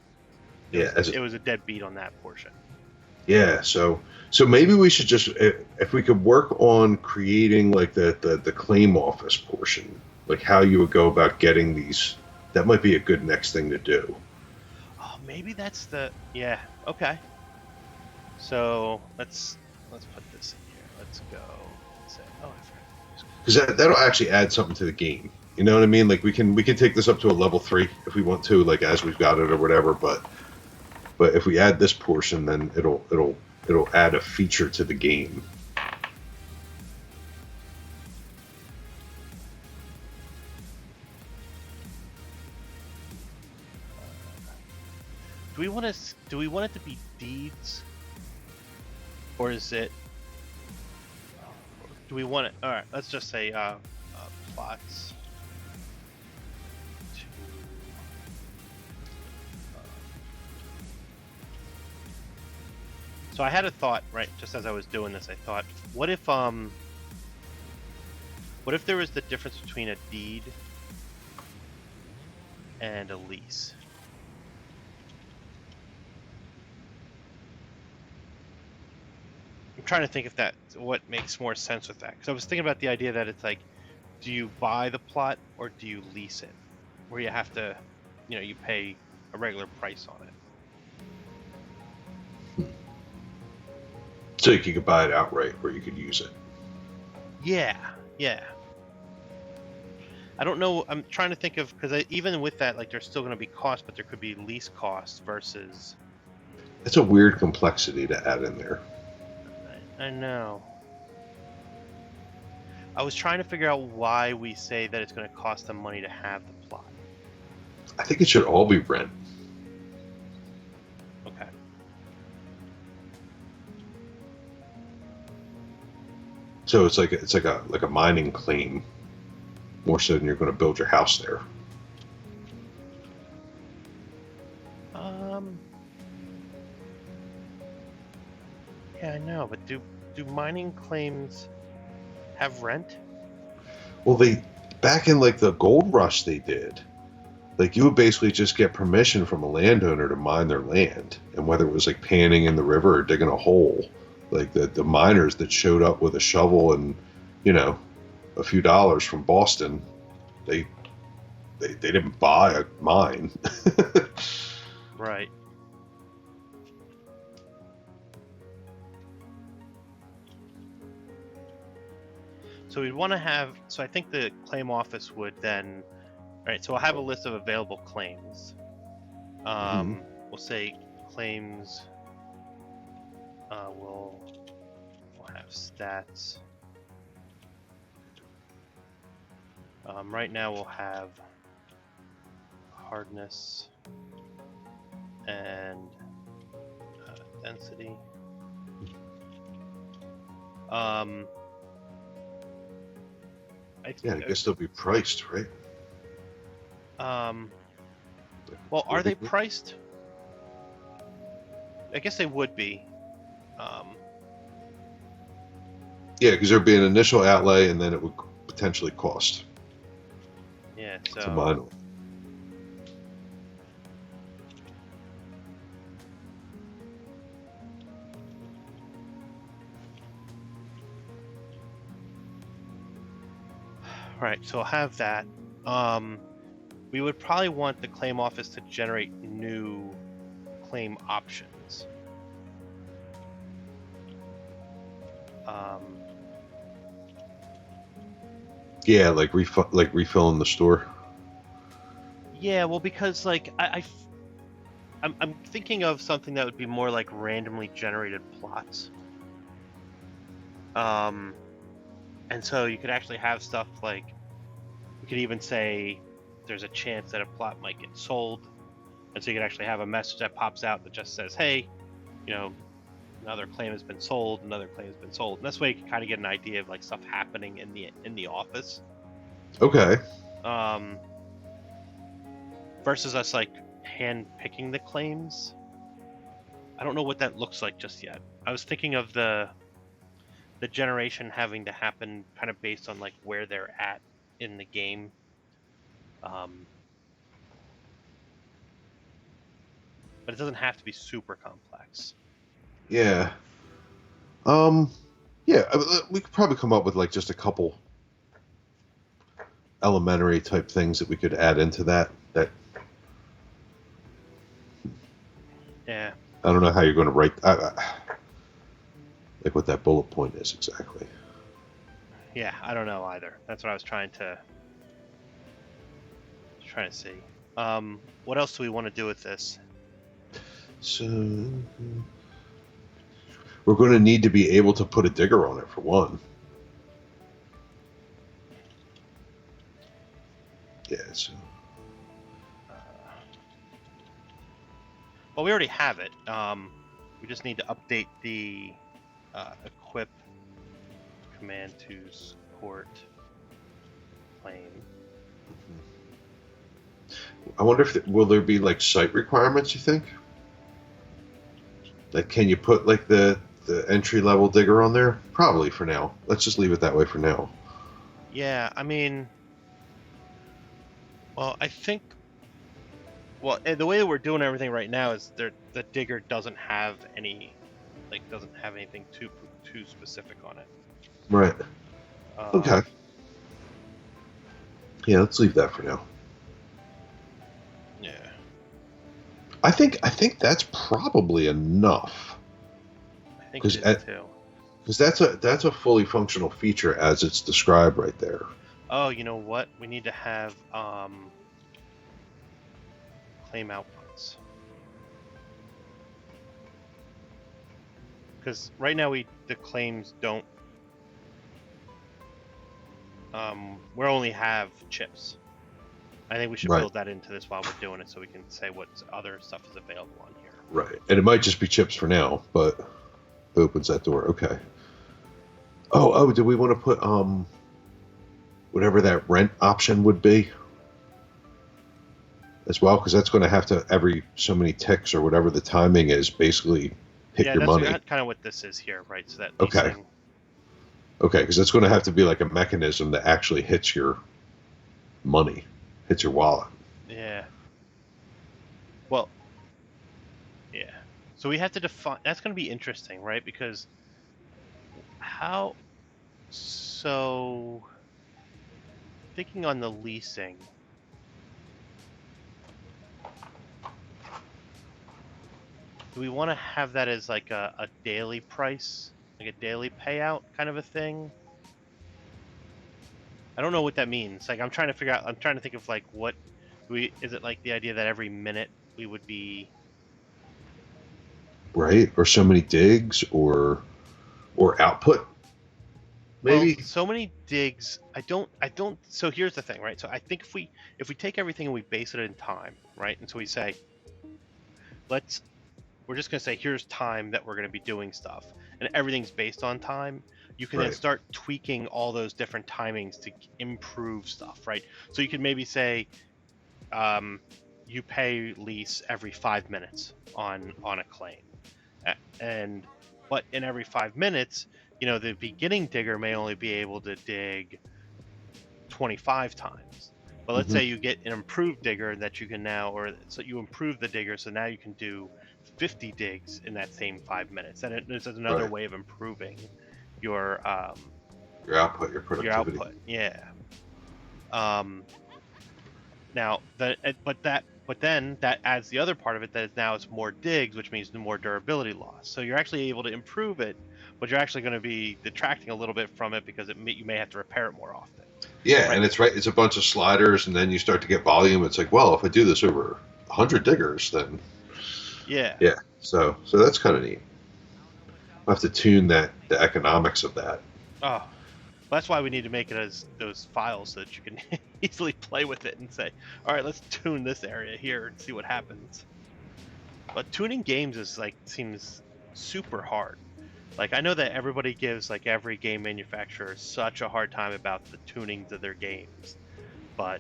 it was a deadbeat on that portion. Yeah, so maybe we should just, if we could work on creating like the claim office portion, like how you would go about getting these, that might be a good next thing to do. Oh, maybe that's okay. So let's put this in here. Let's go and say, I forgot. Because that'll actually add something to the game. You know what I mean? Like we can take this up to a level 3 if we want to, like as we've got it or whatever. But if we add this portion, then it'll add a feature to the game. Do we want it to be deeds, or is it? Do we want it? All right, let's just say plots. So I had a thought, right? Just as I was doing this, I thought, what if there was the difference between a deed and a lease? I'm trying to think if what makes more sense with that, because I was thinking about the idea that it's like, do you buy the plot or do you lease it? where you have to, you pay a regular price on it. So you could buy it outright, or you could use it. Yeah. I don't know. I'm trying to think of, because even with that, like, there's still going to be cost, but there could be lease costs versus. It's a weird complexity to add in there. I know. I was trying to figure out why we say that it's going to cost them money to have the plot. I think it should all be rent. Okay. So it's like a mining claim, more so than you're going to build your house there. Yeah, I know, but do mining claims have rent? Well, they back in like the gold rush they did. Like you would basically just get permission from a landowner to mine their land, and whether it was like panning in the river or digging a hole, like the miners that showed up with a shovel and a few dollars from Boston, they didn't buy a mine. Right. So we'd want to have. So I think the claim office would then. Right. So I'll have a list of available claims. We'll say claims. We'll have stats. Right now we'll have hardness and density. I guess they'll be priced, right? Well, are they priced? I guess they would be. Yeah, because there'd be an initial outlay, and then it would potentially cost. Yeah, so. To mine. Right, so I'll have that. We would probably want the claim office to generate new claim options. Yeah, like refilling the store. Yeah, well, because like I'm thinking of something that would be more like randomly generated plots. And so you could actually have stuff like, you could even say there's a chance that a plot might get sold, and so you could actually have a message that pops out that just says, hey, another claim has been sold, another claim has been sold. And this way you can kind of get an idea of like stuff happening in the office. Okay. Versus us like hand picking the claims. I don't know what that looks like just yet. I was thinking of the generation having to happen kind of based on like where they're at in the game. But it doesn't have to be super complex. Yeah. Yeah, we could probably come up with like just a couple elementary type things that we could add into that. Yeah. I don't know how you're going to write like what that bullet point is exactly. Yeah, I don't know either. That's what I was trying to see. What else do we want to do with this? So we're going to need to be able to put a digger on it for one. Yeah. So. Well, we already have it. We just need to update the equip command to support claim. I wonder if will there be like site requirements? You think? Like, can you put like the entry level digger on there? Probably for now. Let's just leave it that way for now. Yeah, I mean, well, I think. Well, the way that we're doing everything right now is the digger doesn't have anything too specific on it. Right. Okay. Yeah, let's leave that for now. I think that's probably enough I think because it is too. that's a fully functional feature as it's described right there. Oh, you know what? We need to have claim outputs. Because right now the claims don't. We only have chips. I think we should Right. build that into this while we're doing it, so we can say what other stuff is available on here. Right. And it might just be chips for now, but it opens that door. Okay. Oh, do we want to put whatever that rent option would be as well? Because that's going to have to every so many ticks or whatever the timing is, basically hit your money. That's kind of what this is here, right? So that Okay. leasing. Okay, because it's going to have to be like a mechanism that actually hits your money, hits your wallet. Yeah. Well. Yeah. So we have to define. That's going to be interesting, right? Because how? So thinking on the leasing. Do we want to have that as like a daily price, like a daily payout kind of a thing? I don't know what that means. Like I'm trying to figure out. I'm trying to think of like what is it like the idea that every minute we would be Right? Or so many digs or output. Maybe. Well, so many digs. I don't. So here's the thing, right? So I think if we take everything and we base it in time, right? And so we say, we're just gonna say here's time that we're gonna be doing stuff, and everything's based on time. You can then Right. start tweaking all those different timings to improve stuff, right? So you could maybe say, you pay lease every 5 minutes on a claim, and but in every 5 minutes, the beginning digger may only be able to dig 25 times. But let's say you get an improved digger that you can now, or so you improve the digger, so now you can do 50 digs in that same 5 minutes. And this is another Right. way of improving your Your productivity. your output. Yeah. Now but then that adds the other part of it, that now it's more digs, which means more durability loss. So you're actually able to improve it, but you're actually going to be detracting a little bit from it because you may have to repair it more often. Yeah, Right. and it's right. It's a bunch of sliders, and then you start to get volume. It's like, well, if I do this over 100 diggers, then Yeah. yeah. So that's kind of neat. I'll have to tune the economics of that. Oh, that's why we need to make it as those files so that you can easily play with it and say, all right, let's tune this area here and see what happens. But tuning games seems super hard. Like I know that everybody gives like every game manufacturer such a hard time about the tunings of their games, but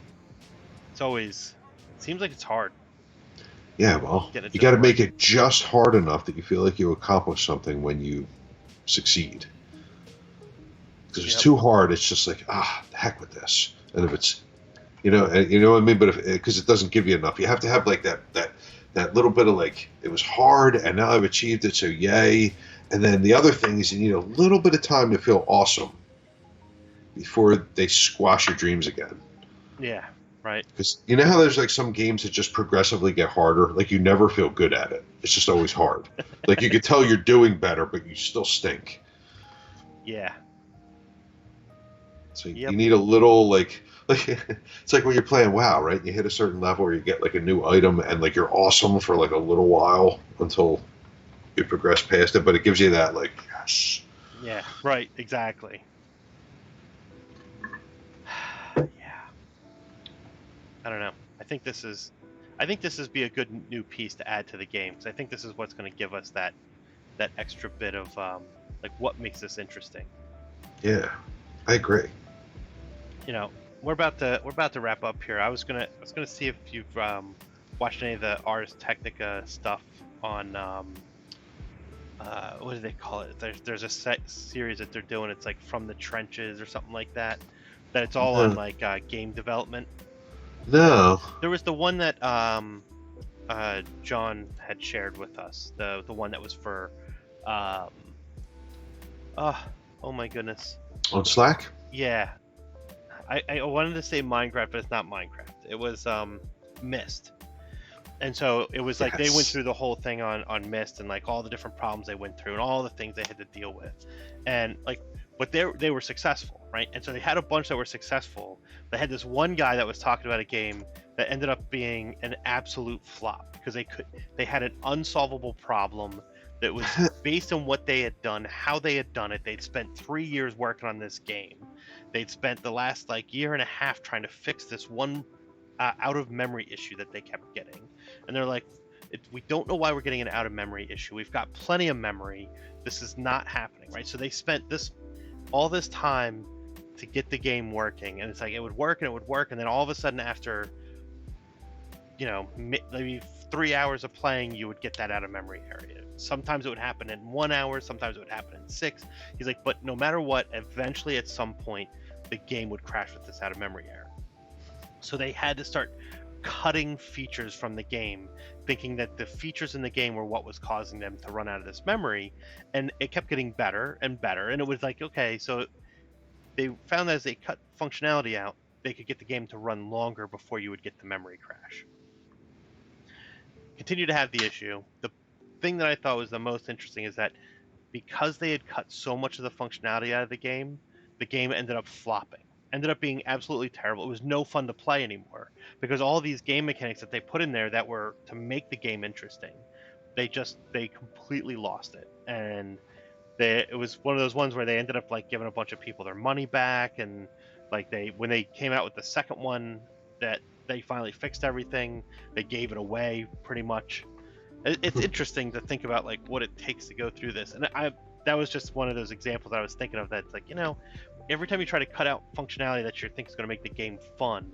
it seems like it's hard. Yeah, well, Getting it you just got to right. make it just hard enough that you feel like you accomplish something when you succeed. Because if it's Yep. too hard, it's just like, the heck with this. And if it's, you know what I mean. But if because it doesn't give you enough, you have to have like that little bit of like, it was hard, and now I've achieved it, so yay. And then the other thing is you need a little bit of time to feel awesome before they squash your dreams again. Yeah. Right. Because you know how there's like some games that just progressively get harder? Like you never feel good at it. It's just always hard. Like you could tell you're doing better, but you still stink. Yeah. So Yep. you need a little like it's like when you're playing WoW, right? You hit a certain level where you get like a new item and like you're awesome for like a little while until you progress past it, but it gives you that like yes. Yeah. Right. Exactly. Yeah. I don't know. I think this is be a good new piece to add to the game, because I think this is what's going to give us that extra bit of like what makes this interesting. Yeah, I agree. We're about to wrap up here. I was gonna see if you've watched any of the Ars Technica stuff on what do they call it? There's a series that they're doing. It's like From the Trenches or something like that. That it's all on like game development. No. There was the one that John had shared with us. The one that was for oh my goodness. On Slack? Yeah. I wanted to say Minecraft, but it's not Minecraft. It was Myst. And so it was like they went Yes. through the whole thing on Mist and like all the different problems they went through and all the things they had to deal with, and like, but they were successful, right? And so they had a bunch that were successful. They had this one guy that was talking about a game that ended up being an absolute flop because they had an unsolvable problem that was based on what they had done, how they had done it. They'd spent 3 years working on this game. They'd spent the last like year and a half trying to fix this one out of memory issue that they kept getting, and they're like, we don't know why we're getting an out of memory issue. We've got plenty of memory. This is not happening, right? So they spent all this time to get the game working, and it's like it would work and it would work, and then all of a sudden, after maybe 3 hours of playing, you would get that out of memory area. Sometimes it would happen in 1 hour, sometimes it would happen in 6. He's like, but no matter what, eventually at some point the game would crash with this out of memory error. So they had to start cutting features from the game, thinking that the features in the game were what was causing them to run out of this memory, and it kept getting better and better. And it was like, okay, so they found that as they cut functionality out, they could get the game to run longer before you would get the memory crash. Continue to have the issue. The thing that I thought was the most interesting is that because they had cut so much of the functionality out of the game ended up flopping. Ended up being absolutely terrible. It was no fun to play anymore because all these game mechanics that they put in there that were to make the game interesting, they completely lost it. And it was one of those ones where they ended up like giving a bunch of people their money back, and like when they came out with the second one that they finally fixed everything, they gave it away pretty much. It's interesting to think about like what it takes to go through this, and that was just one of those examples I was thinking of. That's like, every time you try to cut out functionality that you think is going to make the game fun,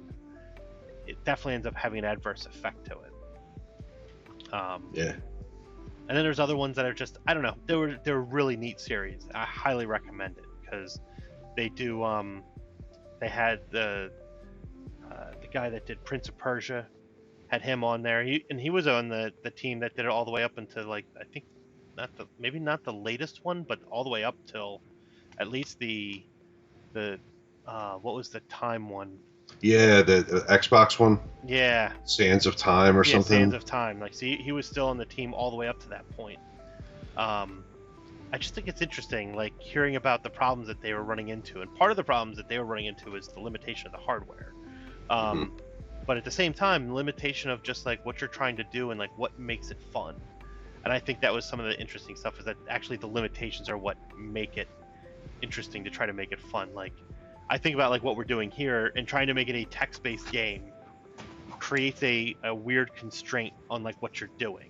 it definitely ends up having an adverse effect to it. Yeah. And then there's other ones that are just, I don't know, they're really neat series. I highly recommend it because they do. They had the guy that did Prince of Persia, had him on there. He was on the team that did it all the way up until like, I think maybe not the latest one, but all the way up till at least the what was the time one? Yeah, the Xbox one. Yeah. Sands of Time or something. Sands of Time. Like, see, he was still on the team all the way up to that point. I just think it's interesting, like hearing about the problems that they were running into, and part of the problems that they were running into is the limitation of the hardware. But at the same time, the limitation of just like what you're trying to do and like what makes it fun. And I think that was some of the interesting stuff, is that actually the limitations are what make it interesting to try to make it fun. Like, I think about like what we're doing here and trying to make it a text-based game creates a weird constraint on like what you're doing.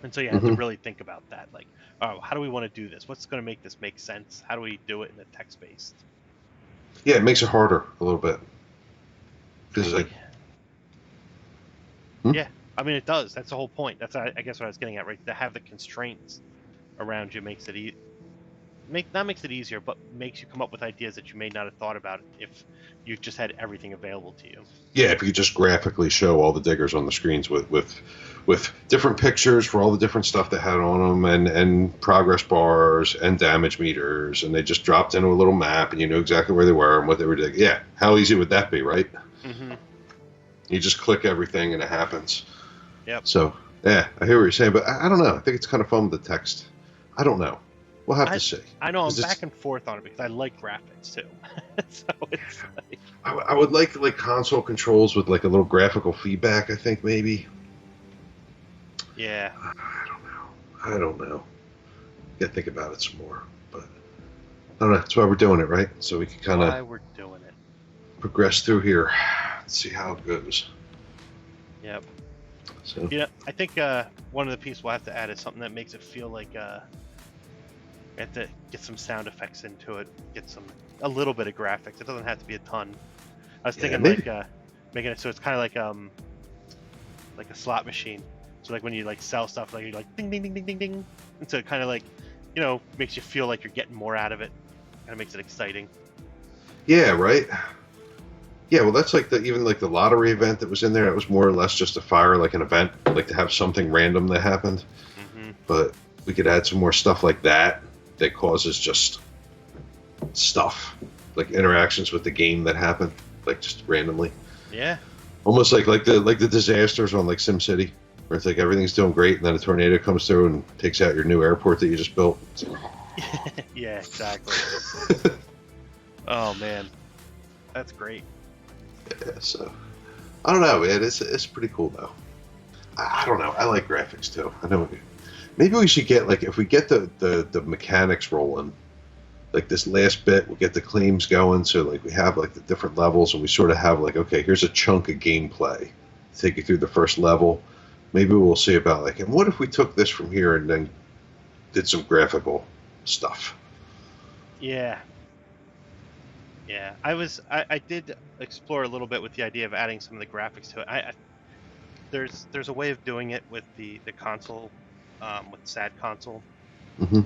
And so you have to really think about that. Like, oh, how do we want to do this? What's going to make this make sense? How do we do it in a text-based? Yeah, it makes it harder a little bit. Because like, yeah, I mean, it does. That's the whole point. That's I guess what I was getting at, right? To have the constraints around you makes it not makes it easier, but makes you come up with ideas that you may not have thought about if you just had everything available to you. Yeah, if you just graphically show all the diggers on the screens with different pictures for all the different stuff they had on them, and progress bars and damage meters, and they just dropped into a little map, and you knew exactly where they were and what they were digging. Yeah, how easy would that be, right? Mm-hmm. You just click everything and it happens. Yep. So, yeah, I hear what you're saying, but I don't know. I think it's kind of fun with the text. I don't know. We'll have to see. I know, I'm back and forth on it because I like graphics too. So it's like, I would like console controls with like a little graphical feedback, I think, maybe. Yeah. I don't know. Gotta think about it some more. But I don't know. That's why we're doing it, right? So we can kind of why we're doing it. Progress through here. Let's see how it goes. Yep. So, I think one of the pieces we'll have to add is something that makes it feel like we have to get some sound effects into it, get a little bit of graphics. It doesn't have to be a ton. I was thinking like making it so it's kind of like a slot machine. So like when you like sell stuff, like you're like ding ding ding ding ding ding, and so it kind of like makes you feel like you're getting more out of it. Kind of makes it exciting. Yeah, right. Yeah, well, that's like even the lottery event that was in there. It was more or less just a fire, like an event, like to have something random that happened. Mm-hmm. But we could add some more stuff like that causes just stuff, like interactions with the game that happen, like just randomly. Yeah. Almost like the disasters on like SimCity, where it's like everything's doing great, and then a tornado comes through and takes out your new airport that you just built. Yeah, exactly. Oh man, that's great. Yeah, so I don't know, man. It's pretty cool though. I don't know. I like graphics too. I know. Maybe we should get like if we get the mechanics rolling, like this last bit, we'll get the claims going. So like we have like the different levels, and we sort of have like okay, here's a chunk of gameplay, take you through the first level. Maybe we'll see about like, and what if we took this from here and then did some graphical stuff? Yeah, yeah. I did explore a little bit with the idea of adding some of the graphics to it. There's a way of doing it with the console, with SAD console. Hmm.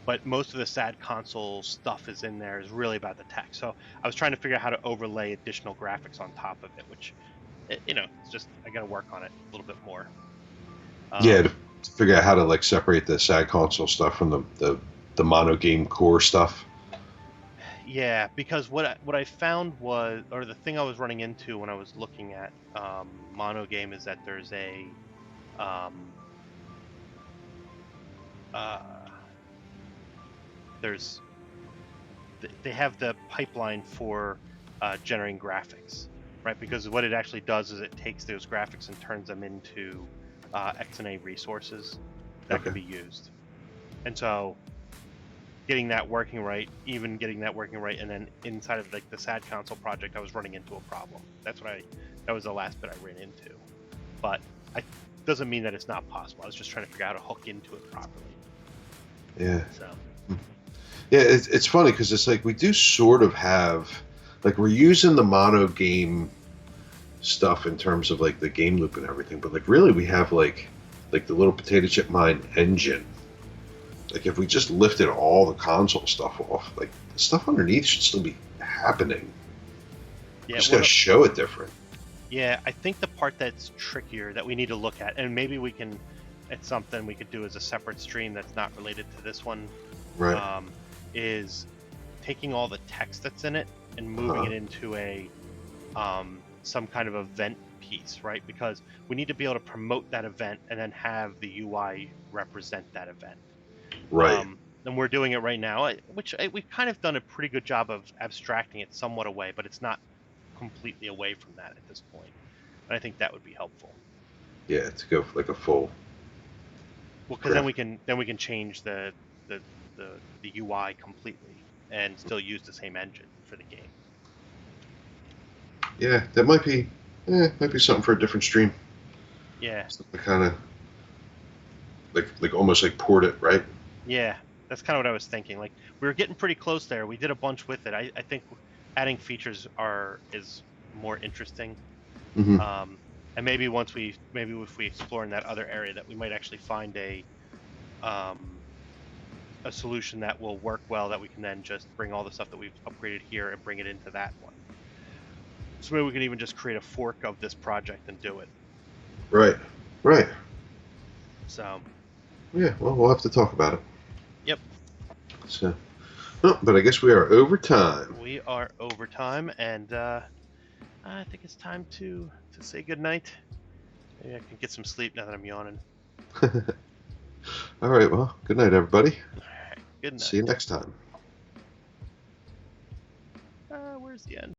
But most of the SAD console stuff is in there is really about the text. So I was trying to figure out how to overlay additional graphics on top of it, which, it's just I got to work on it a little bit more. Yeah, to figure out how to like separate the side console stuff from the mono game core stuff. Yeah, because what I found was, or the thing I was running into when I was looking at mono game is that there's a um, uh, there's they have the pipeline for generating graphics, right? Because what it actually does is it takes those graphics and turns them into XNA resources that can be used. And so getting that working right, and then inside of like the SAD console project, I was running into a problem. That was the last bit I ran into. But it doesn't mean that it's not possible. I was just trying to figure out how to hook into it properly. Yeah. So. Yeah, it's funny because it's like we do sort of have, like we're using the mono game stuff in terms of like the game loop and everything, but like really we have like the little potato chip mine engine. Like if we just lifted all the console stuff off, like the stuff underneath should still be happening. Yeah, Just gotta show it different. Yeah, I think the part that's trickier that we need to look at, and maybe it's something we could do as a separate stream that's not related to this one, Right. is taking all the text that's in it and moving it into a some kind of event piece, right? Because we need to be able to promote that event and then have the UI represent that event. Right. And we're doing it right now, which we've kind of done a pretty good job of abstracting it somewhat away, but it's not completely away from that at this point. And I think that would be helpful. Yeah, to go for like a full. Well, because then we can change the UI completely and still use the same engine for the game. Yeah, that might be something for a different stream. Yeah. Kind of like almost like port it, right? Yeah, that's kind of what I was thinking. Like we were getting pretty close there. We did a bunch with it. I think adding features is more interesting. Mm-hmm. And maybe if we explore in that other area, that we might actually find a solution that will work well, that we can then just bring all the stuff that we've upgraded here and bring it into that one. So maybe we can even just create a fork of this project and do it. Right. Right. So. Yeah. Well, we'll have to talk about it. Yep. So. Oh, but I guess we are over time. We are over time, and I think it's time to say goodnight. Maybe I can get some sleep now that I'm yawning. All right. Well, good night, everybody. All right. Good night. See you next time. Where's the end?